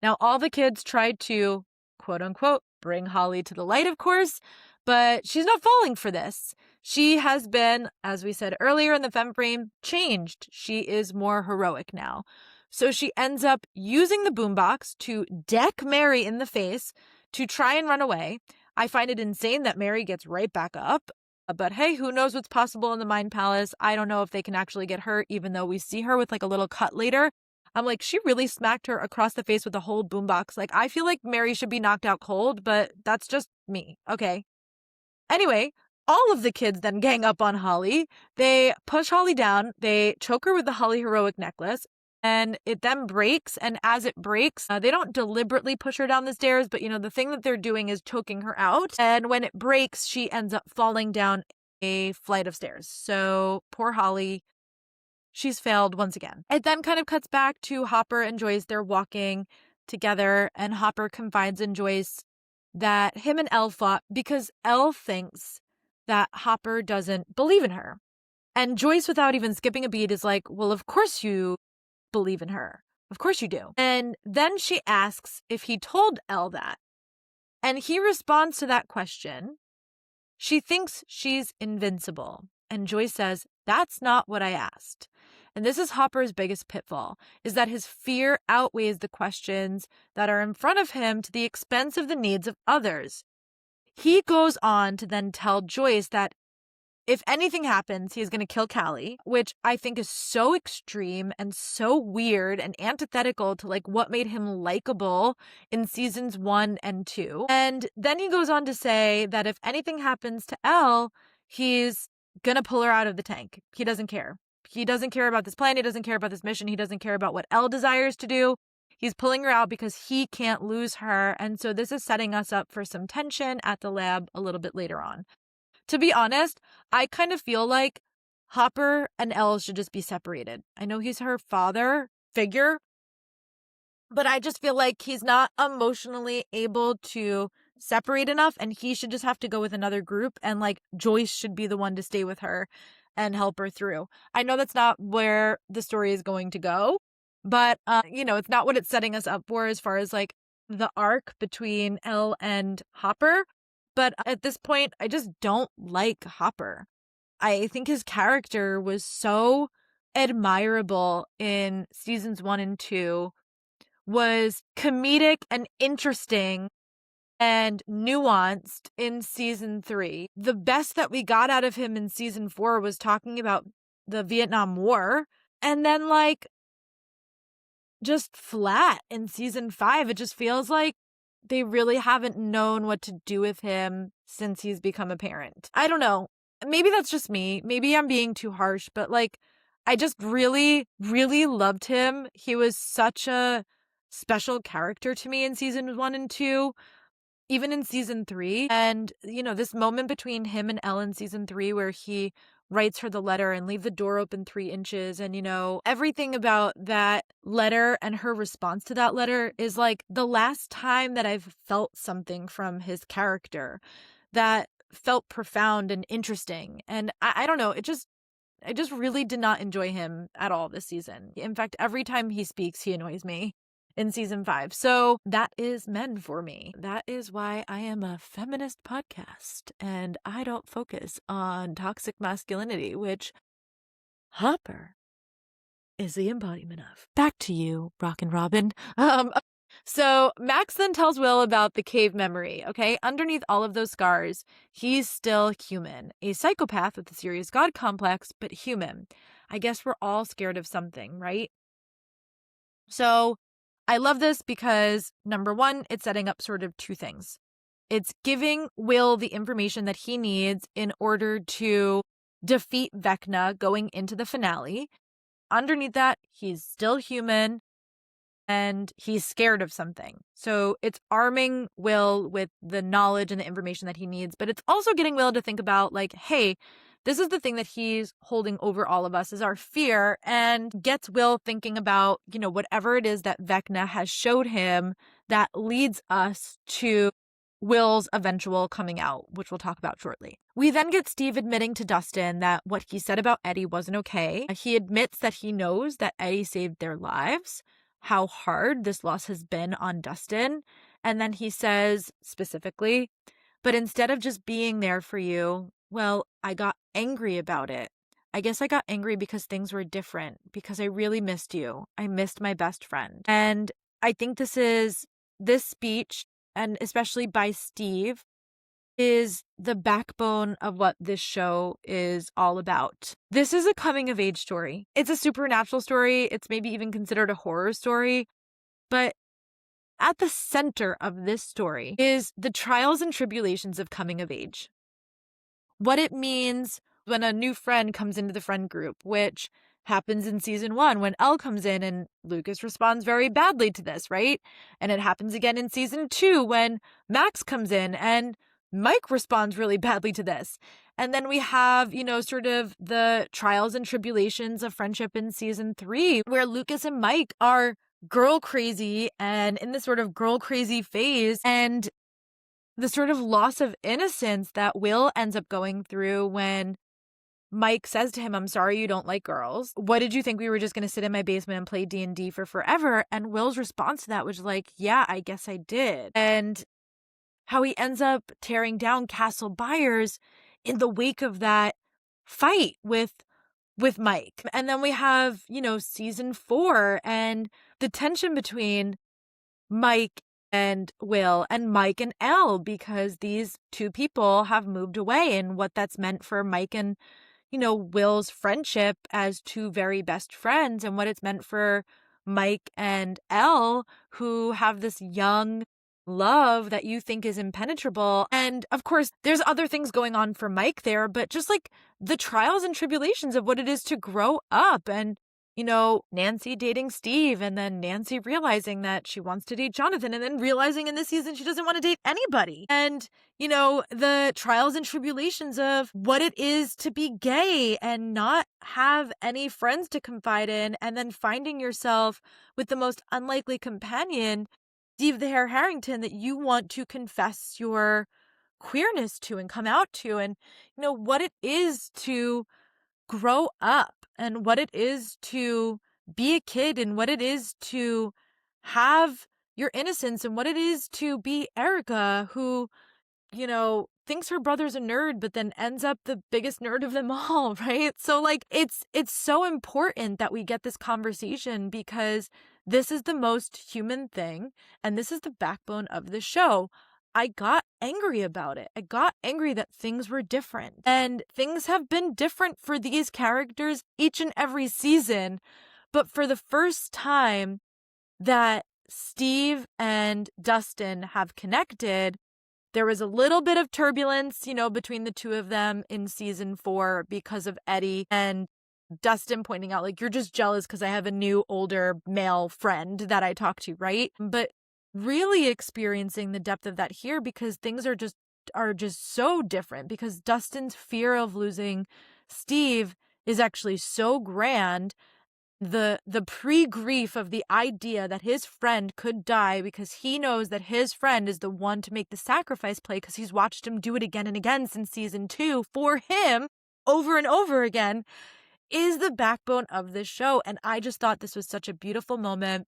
Now, all the kids tried to, quote unquote, bring Holly to the light, of course, but she's not falling for this. She has been, as we said earlier in the Femme Frame, changed. She is more heroic now. So she ends up using the boombox to deck Mary in the face to try and run away. I find it insane that Mary gets right back up. But hey, who knows what's possible in the Mind Palace? I don't know if they can actually get hurt, even though we see her with like a little cut later. I'm like, she really smacked her across the face with a whole boombox. Like, I feel like Mary should be knocked out cold, but that's just me. Okay. Anyway, all of the kids then gang up on Holly. They push Holly down. They choke her with the Holly heroic necklace. And it then breaks. And as it breaks, they don't deliberately push her down the stairs, but the thing that they're doing is choking her out. And when it breaks, she ends up falling down a flight of stairs. So poor Holly, she's failed once again. It then kind of cuts back to Hopper and Joyce. They're walking together, and Hopper confides in Joyce that him and Elle fought because Elle thinks that Hopper doesn't believe in her. And Joyce, without even skipping a beat, is like, well, of course you believe in her. Of course you do. And then she asks if he told Elle that. And he responds to that question. She thinks she's invincible. And Joyce says, that's not what I asked. And this is Hopper's biggest pitfall, is that his fear outweighs the questions that are in front of him to the expense of the needs of others. He goes on to then tell Joyce that if anything happens, he's going to kill Callie, which I think is so extreme and so weird and antithetical to like what made him likable in seasons 1 and 2. And then he goes on to say that if anything happens to Elle, he's going to pull her out of the tank. He doesn't care. He doesn't care about this plan. He doesn't care about this mission. He doesn't care about what Elle desires to do. He's pulling her out because he can't lose her. And so this is setting us up for some tension at the lab a little bit later on. To be honest, I kind of feel like Hopper and Elle should just be separated. I know he's her father figure, but I just feel like he's not emotionally able to separate enough, and he should just have to go with another group, and like Joyce should be the one to stay with her and help her through. I know that's not where the story is going to go, but it's not what it's setting us up for as far as like the arc between Elle and Hopper. But at this point, I just don't like Hopper. I think his character was so admirable in seasons 1 and 2, was comedic and interesting and nuanced in season 3. The best that we got out of him in season 4 was talking about the Vietnam War. And then like just flat in season 5. It just feels like they really haven't known what to do with him since he's become a parent. I don't know. Maybe that's just me. Maybe I'm being too harsh, but like, I just really, really loved him. He was such a special character to me in season 1 and 2, even in season 3. And, this moment between him and Elle in season 3 where he writes her the letter and leave the door open 3 inches. And, everything about that letter and her response to that letter is like the last time that I've felt something from his character that felt profound and interesting. And I don't know, I just really did not enjoy him at all this season. In fact, every time he speaks, he annoys me in season 5. So that is men for me. That is why I am a feminist podcast and I don't focus on toxic masculinity, which Hopper is the embodiment of. Back to you, Rockin' Robin. So Max then tells Will about the cave memory, okay? Underneath all of those scars, he's still human. A psychopath with a serious god complex, but human. I guess we're all scared of something, right? So I love this because, number one, it's setting up sort of 2 things. It's giving Will the information that he needs in order to defeat Vecna going into the finale. Underneath that, he's still human and he's scared of something. So it's arming Will with the knowledge and the information that he needs, but it's also getting Will to think about like, hey, this is the thing that he's holding over all of us is our fear, and gets Will thinking about, whatever it is that Vecna has showed him that leads us to Will's eventual coming out, which we'll talk about shortly. We then get Steve admitting to Dustin that what he said about Eddie wasn't okay. He admits that he knows that Eddie saved their lives, how hard this loss has been on Dustin. And then he says specifically, but instead of just being there for you, well, I got angry about it. I guess I got angry because things were different, because I really missed you. I missed my best friend. And I think this speech, and especially by Steve, is the backbone of what this show is all about. This is a coming of age story. It's a supernatural story. It's maybe even considered a horror story. But at the center of this story is the trials and tribulations of coming of age. What it means when a new friend comes into the friend group, which happens in season 1 when Elle comes in and Lucas responds very badly to this, right? And it happens again in season 2 when Max comes in and Mike responds really badly to this. And then we have, sort of the trials and tribulations of friendship in season 3, where Lucas and Mike are girl crazy and in this sort of girl crazy phase, and the sort of loss of innocence that Will ends up going through when Mike says to him, "I'm sorry you don't like girls. What did you think we were just going to sit in my basement and play D&D for forever?" And Will's response to that was like, "Yeah, I guess I did." And how he ends up tearing down Castle Byers in the wake of that fight with Mike. And then we have, season 4 and the tension between Mike and Will and Mike and Elle, because these two people have moved away, and what that's meant for Mike and Will's friendship as two very best friends, and what it's meant for Mike and Elle, who have this young love that you think is impenetrable. And of course, there's other things going on for Mike there, but just like the trials and tribulations of what it is to grow up, and Nancy dating Steve, and then Nancy realizing that she wants to date Jonathan, and then realizing in this season she doesn't want to date anybody. And, the trials and tribulations of what it is to be gay and not have any friends to confide in, and then finding yourself with the most unlikely companion, Steve the Hare Harrington, that you want to confess your queerness to and come out to, and, what it is to grow up, and what it is to be a kid, and what it is to have your innocence, and what it is to be Erica, who, thinks her brother's a nerd, but then ends up the biggest nerd of them all, right? So like, it's so important that we get this conversation, because this is the most human thing, and this is the backbone of the show. I got angry about it. I got angry that things were different. And things have been different for these characters each and every season. But for the first time that Steve and Dustin have connected, there was a little bit of turbulence, between the two of them in season 4 because of Eddie, and Dustin pointing out, like, "You're just jealous because I have a new older male friend that I talk to," right? But really experiencing the depth of that here, because things are just so different, because Dustin's fear of losing Steve is actually so grand. The pre-grief of the idea that his friend could die because he knows that his friend is the one to make the sacrifice play, because he's watched him do it again and again since season 2 for him over and over again, is the backbone of this show. And I just thought this was such a beautiful moment.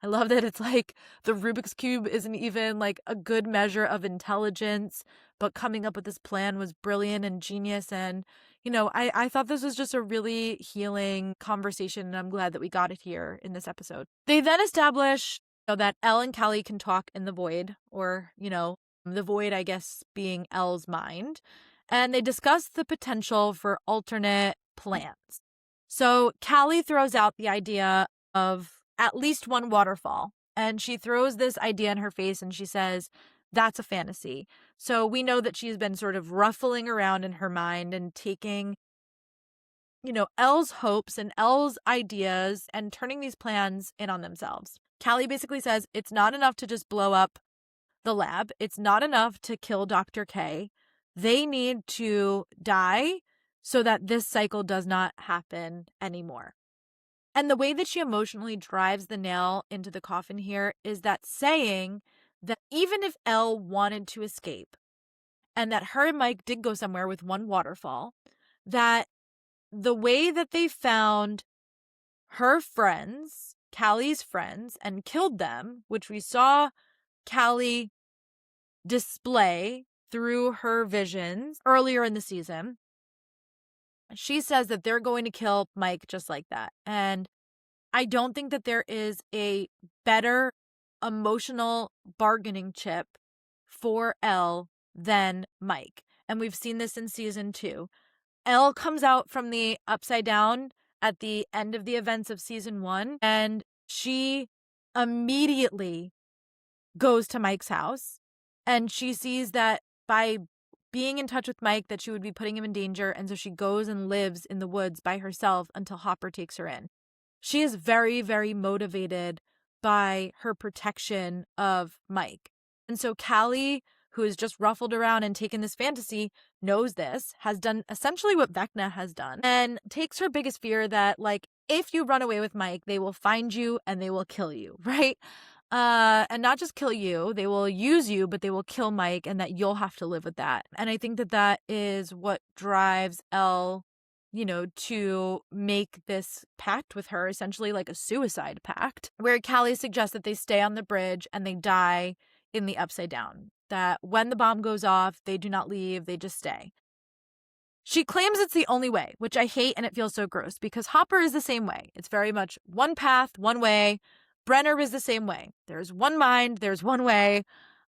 I love that it's like the Rubik's Cube isn't even like a good measure of intelligence, but coming up with this plan was brilliant and genius. And, I thought this was just a really healing conversation, and I'm glad that we got it here in this episode. They then establish that Elle and Callie can talk in the void, or, the void, I guess, being Elle's mind. And they discuss the potential for alternate plans. So Callie throws out the idea of at least one waterfall, and she throws this idea in her face, and she says, "That's a fantasy." So we know that she's been sort of ruffling around in her mind and taking, Elle's hopes and Elle's ideas and turning these plans in on themselves. Callie basically says it's not enough to just blow up the lab. It's not enough to kill Dr. K. They need to die so that this cycle does not happen anymore. And the way that she emotionally drives the nail into the coffin here is that saying that even if Elle wanted to escape, and that her and Mike did go somewhere with one waterfall, that the way that they found her friends, Callie's friends, and killed them, which we saw Callie display through her visions earlier in the season, she says that they're going to kill Mike just like that. And I don't think that there is a better emotional bargaining chip for Elle than Mike. And we've seen this in season 2. Elle comes out from the upside down at the end of the events of season 1, and she immediately goes to Mike's house, and she sees that by being in touch with Mike that she would be putting him in danger, and so she goes and lives in the woods by herself until Hopper takes her in. She is very, very motivated by her protection of Mike. And so Callie, who has just ruffled around and taken this fantasy, knows this, has done essentially what Vecna has done, and takes her biggest fear that, like, if you run away with Mike, they will find you and they will kill you, right? And not just kill you, they will use you, but they will kill Mike, and that you'll have to live with that. And I think that that is what drives Elle, to make this pact with her, essentially like a suicide pact, where Callie suggests that they stay on the bridge and they die in the upside down. That when the bomb goes off, they do not leave, they just stay. She claims it's the only way, which I hate, and it feels so gross because Hopper is the same way. It's very much one path, one way. Brenner is the same way. There's one mind, there's one way.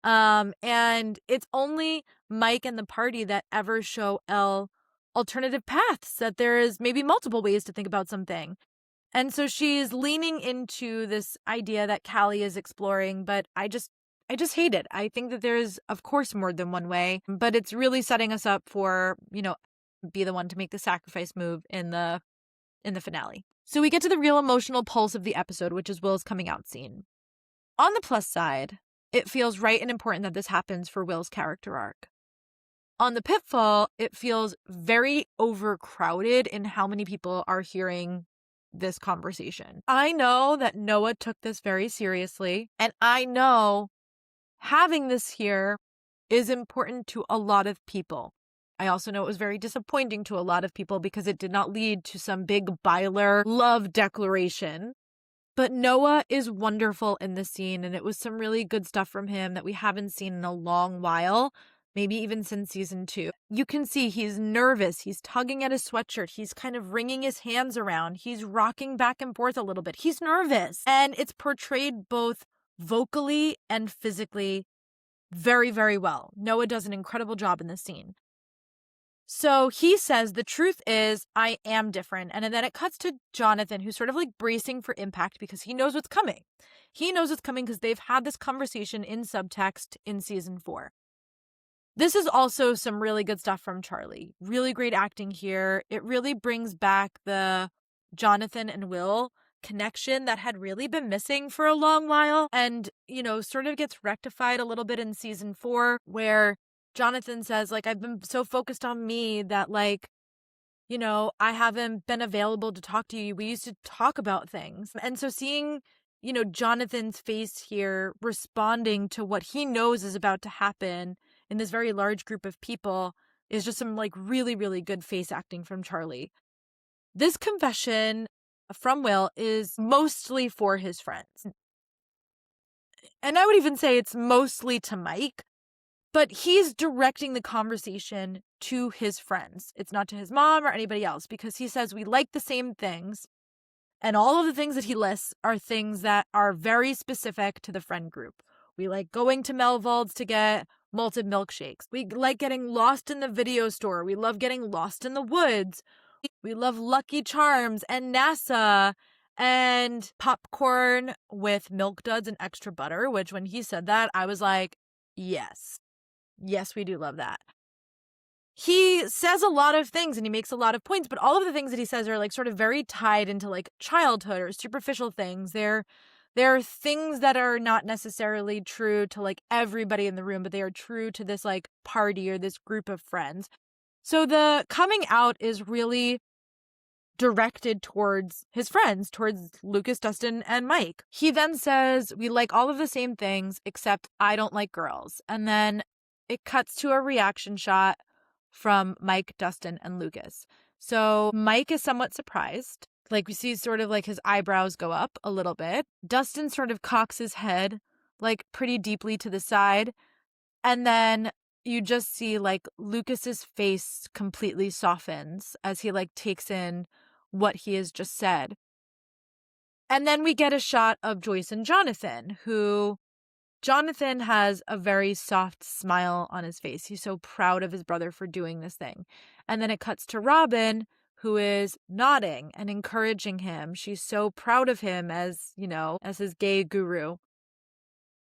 And it's only Mike and the party that ever show Elle alternative paths, that there is maybe multiple ways to think about something. And so she's leaning into this idea that Callie is exploring, but I just hate it. I think that there's, of course, more than one way, but it's really setting us up for, be the one to make the sacrifice move in the finale. So we get to the real emotional pulse of the episode, which is Will's coming out scene. On the plus side, it feels right and important that this happens for Will's character arc. On the pitfall, it feels very overcrowded in how many people are hearing this conversation. I know that Noah took this very seriously, and I know having this here is important to a lot of people. I also know it was very disappointing to a lot of people because it did not lead to some big Byler love declaration. But Noah is wonderful in this scene, and it was some really good stuff from him that we haven't seen in a long while, maybe even since season 2. You can see he's nervous. He's tugging at his sweatshirt. He's kind of wringing his hands around. He's rocking back and forth a little bit. He's nervous. And it's portrayed both vocally and physically very, very well. Noah does an incredible job in this scene. So he says, the truth is, I am different. And then it cuts to Jonathan, who's sort of like bracing for impact because he knows what's coming. He knows what's coming because they've had this conversation in subtext in season 4. This is also some really good stuff from Charlie. Really great acting here. It really brings back the Jonathan and Will connection that had really been missing for a long while, and, sort of gets rectified a little bit in season 4, where Jonathan says, like, I've been so focused on me that, like, I haven't been available to talk to you. We used to talk about things. And so seeing, Jonathan's face here responding to what he knows is about to happen in this very large group of people is just some, like, really, really good face acting from Charlie. This confession from Will is mostly for his friends. And I would even say it's mostly to Mike. But he's directing the conversation to his friends. It's not to his mom or anybody else, because he says we like the same things. And all of the things that he lists are things that are very specific to the friend group. We like going to Melvald's to get malted milkshakes. We like getting lost in the video store. We love getting lost in the woods. We love Lucky Charms and NASA and popcorn with Milk Duds and extra butter, which when he said that, I was like, yes. Yes, we do love that. He says a lot of things and he makes a lot of points, but all of the things that he says are like sort of very tied into like childhood or superficial things. They're things that are not necessarily true to like everybody in the room, but they are true to this like party or this group of friends. So the coming out is really directed towards his friends, towards Lucas, Dustin, and Mike. He then says, we like all of the same things, except I don't like girls. And then it cuts to a reaction shot from Mike, Dustin, and Lucas. So Mike is somewhat surprised. Like we see sort of like his eyebrows go up a little bit. Dustin sort of cocks his head like pretty deeply to the side. And then you just see like Lucas's face completely softens as he like takes in what he has just said. And then we get a shot of Joyce and Jonathan, who Jonathan has a very soft smile on his face. He's so proud of his brother for doing this thing. And then it cuts to Robin, who is nodding and encouraging him. She's so proud of him as, as his gay guru.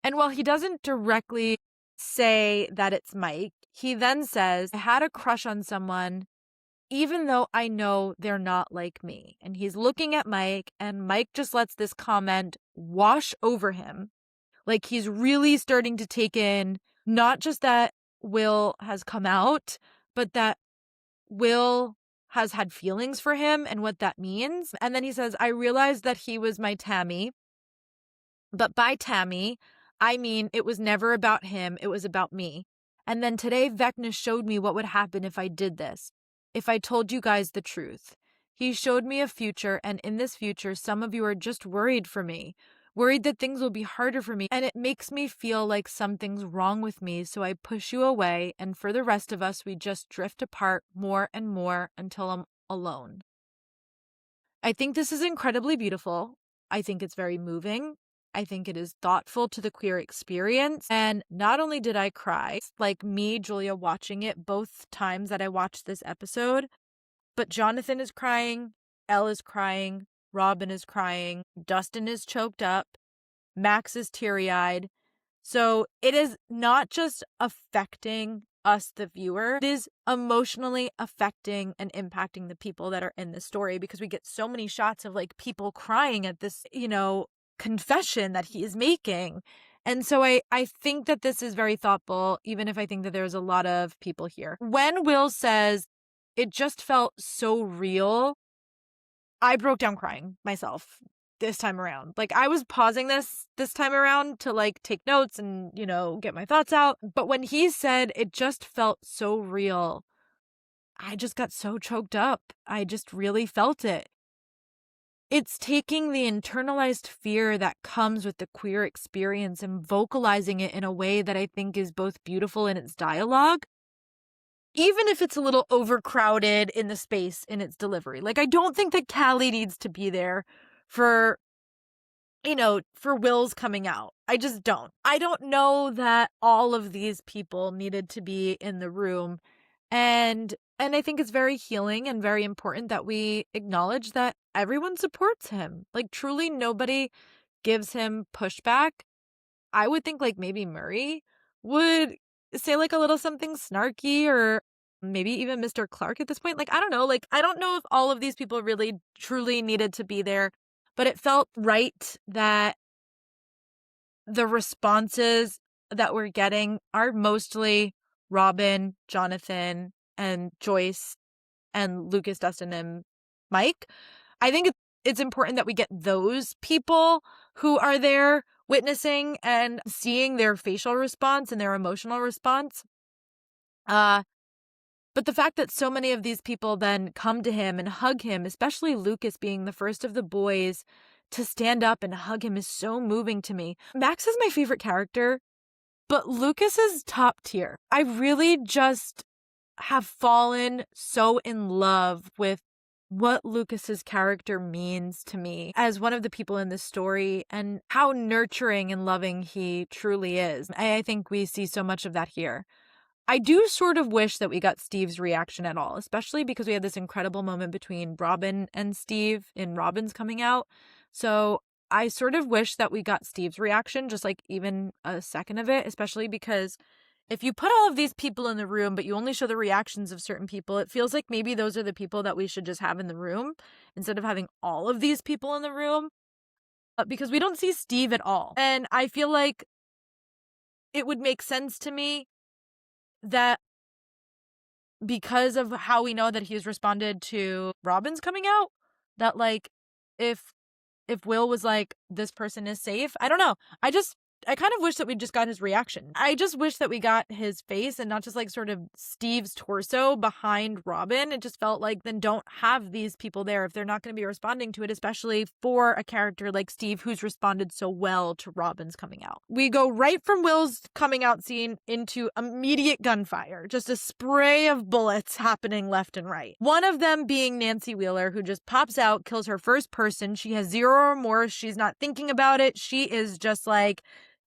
And while he doesn't directly say that it's Mike, he then says, I had a crush on someone, even though I know they're not like me. And he's looking at Mike, and Mike just lets this comment wash over him. Like, he's really starting to take in not just that Will has come out, but that Will has had feelings for him and what that means. And then he says, I realized that he was my Tammy, but by Tammy, I mean it was never about him, it was about me. And then today Vecna showed me what would happen if I did this, if I told you guys the truth. He showed me a future, and in this future, some of you are just worried for me, worried that things will be harder for me, and it makes me feel like something's wrong with me, so I push you away, and for the rest of us, we just drift apart more and more until I'm alone. I think this is incredibly beautiful. I think it's very moving. I think it is thoughtful to the queer experience. And not only did I cry, like me, Julia, watching it both times that I watched this episode, but Jonathan is crying, Elle is crying, Robin is crying, Dustin is choked up, Max is teary-eyed. So it is not just affecting us, the viewer, it is emotionally affecting and impacting the people that are in the story, because we get so many shots of like people crying at this, confession that he is making. And so I think that this is very thoughtful, even if I think that there's a lot of people here. When Will says, it just felt so real, I broke down crying myself this time around. Like, I was pausing this time around to like take notes and, get my thoughts out. But when he said it just felt so real, I just got so choked up. I just really felt it. It's taking the internalized fear that comes with the queer experience and vocalizing it in a way that I think is both beautiful in its dialogue, even if it's a little overcrowded in the space in its delivery. Like, I don't think that Callie needs to be there for Will's coming out. I just don't. I don't know that all of these people needed to be in the room. And I think it's very healing and very important that we acknowledge that everyone supports him. Like, truly nobody gives him pushback. I would think like maybe Murray would say like a little something snarky, or maybe even Mr. Clark at this point. Like, I don't know. Like, I don't know if all of these people really truly needed to be there, but it felt right that the responses that we're getting are mostly Robin, Jonathan, and Joyce, and Lucas, Dustin, and Mike. I think it's important that we get those people who are there witnessing and seeing their facial response and their emotional response. But the fact that so many of these people then come to him and hug him, especially Lucas being the first of the boys to stand up and hug him, is so moving to me. Max is my favorite character, but Lucas is top tier. I really just have fallen so in love with what Lucas's character means to me as one of the people in this story, and how nurturing and loving he truly is. I think we see so much of that here. I do sort of wish that we got Steve's reaction at all, especially because we had this incredible moment between Robin and Steve in Robin's coming out. So I sort of wish that we got Steve's reaction, just like even a second of it, especially because if you put all of these people in the room, but you only show the reactions of certain people, it feels like maybe those are the people that we should just have in the room instead of having all of these people in the room, because we don't see Steve at all. And I feel like it would make sense to me that because of how we know that he's responded to Robin's coming out, that like if Will was like, this person is safe, I don't know. I kind of wish that we just got his reaction. I just wish that we got his face and not just like sort of Steve's torso behind Robin. It just felt like, then don't have these people there if they're not going to be responding to it, especially for a character like Steve who's responded so well to Robin's coming out. We go right from Will's coming out scene into immediate gunfire, just a spray of bullets happening left and right. One of them being Nancy Wheeler, who just pops out, kills her first person. She has zero remorse. She's not thinking about it. She is just like,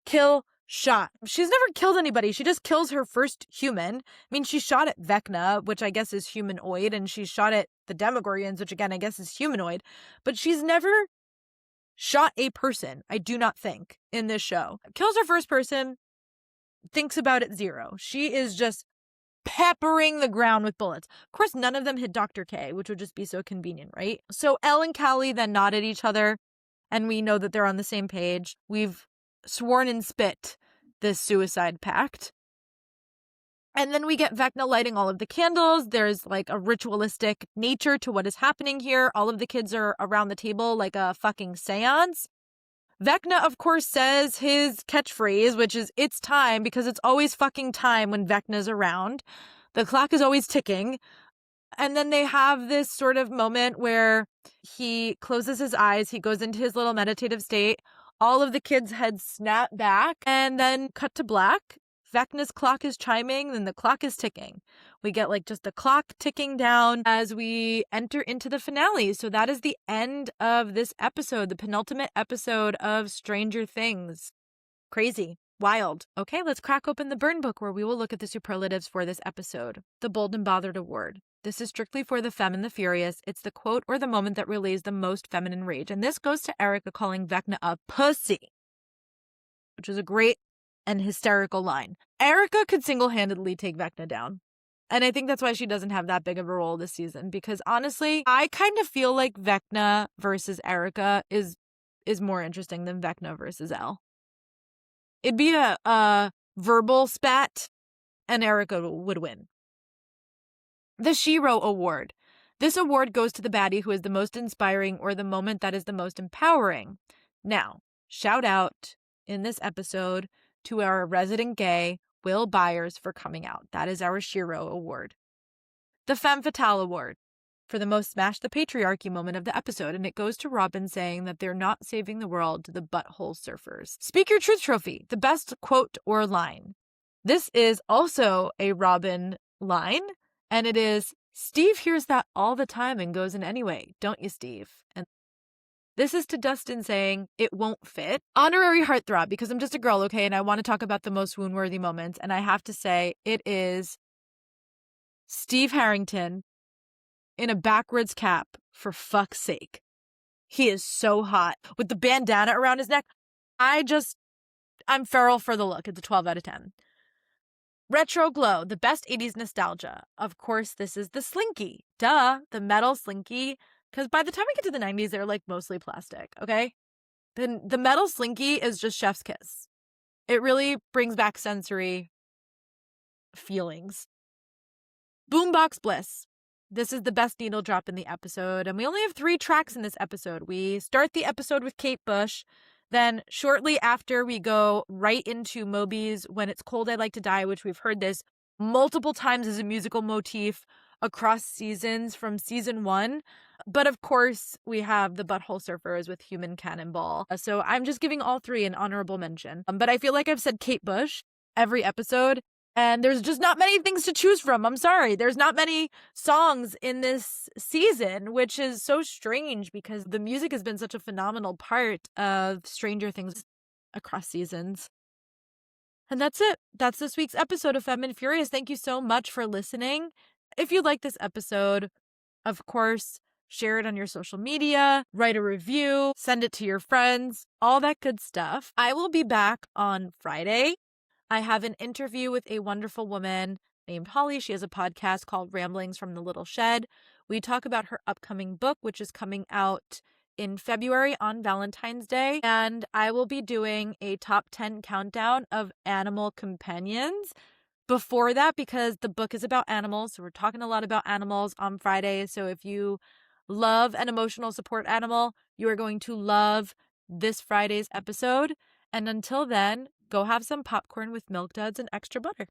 kill, shot. She's never killed anybody. She just kills her first human. I mean, she shot at Vecna, which I guess is humanoid, and she shot at the Demogorgons, which again I guess is humanoid. But she's never shot a person, I do not think, in this show. Kills her first person, thinks about it zero. She is just peppering the ground with bullets. Of course, none of them hit Dr. K, which would just be so convenient, right? So Elle and Callie then nod at each other, and we know that they're on the same page. We've sworn and spit this suicide pact. And then we get Vecna lighting all of the candles. There's like a ritualistic nature to what is happening here. All of the kids are around the table like a fucking seance. Vecna, of course, says his catchphrase, which is, "It's time," because it's always fucking time when Vecna's around. The clock is always ticking. And then they have this sort of moment where he closes his eyes. He goes into his little meditative state. All of the kids' heads snap back and then cut to black. Vecna's clock is chiming, and the clock is ticking. We get like just the clock ticking down as we enter into the finale. So that is the end of this episode, the penultimate episode of Stranger Things. Crazy. Wild. Okay, let's crack open the burn book where we will look at the superlatives for this episode. The Bold and Bothered Award. This is strictly for the Femme and the Furious. It's the quote or the moment that relays the most feminine rage. And this goes to Erica calling Vecna a pussy, which is a great and hysterical line. Erica could single-handedly take Vecna down. And I think that's why she doesn't have that big of a role this season. Because honestly, I kind of feel like Vecna versus Erica is more interesting than Vecna versus Elle. It'd be a verbal spat, and Erica would win. The Shiro Award. This award goes to the baddie who is the most inspiring or the moment that is the most empowering. Now, shout out in this episode to our resident gay, Will Byers, for coming out. That is our Shiro Award. The Femme Fatale Award for the most smash the patriarchy moment of the episode, and it goes to Robin saying that they're not saving the world to the butthole surfers. Speak Your Truth Trophy, the best quote or line. This is also a Robin line, and it is, "Steve hears that all the time and goes in anyway, don't you, Steve?" And this is to Dustin saying, "It won't fit." Honorary heartthrob, because I'm just a girl, okay, and I want to talk about the most wound-worthy moments, and I have to say it is Steve Harrington in a backwards cap, for fuck's sake. He is so hot. With the bandana around his neck, I'm feral for the look. It's a 12 out of 10. Retro Glow, the best 80s nostalgia. Of course, this is the Slinky. Duh, the metal Slinky. Because by the time we get to the 90s, they're like mostly plastic, okay? Then the metal Slinky is just chef's kiss. It really brings back sensory feelings. Boombox Bliss. This is the best needle drop in the episode, and we only have 3 tracks in this episode. We start the episode with Kate Bush, then shortly after we go right into Moby's When It's Cold I Like to Die, which we've heard this multiple times as a musical motif across seasons from season 1. But of course, we have the Butthole Surfers with Human Cannonball. So I'm just giving all 3 an honorable mention. But I feel like I've said Kate Bush every episode, and there's just not many things to choose from. I'm sorry. There's not many songs in this season, which is so strange because the music has been such a phenomenal part of Stranger Things across seasons. And that's it. That's this week's episode of Femme Furious. Thank you so much for listening. If you like this episode, of course, share it on your social media, write a review, send it to your friends, all that good stuff. I will be back on Friday. I have an interview with a wonderful woman named Holly. She has a podcast called Ramblings from the Little Shed. We talk about her upcoming book, which is coming out in February on Valentine's Day. And I will be doing a top 10 countdown of animal companions before that, because the book is about animals. So we're talking a lot about animals on Friday. So if you love an emotional support animal, you are going to love this Friday's episode. And until then, go have some popcorn with Milk Duds and extra butter.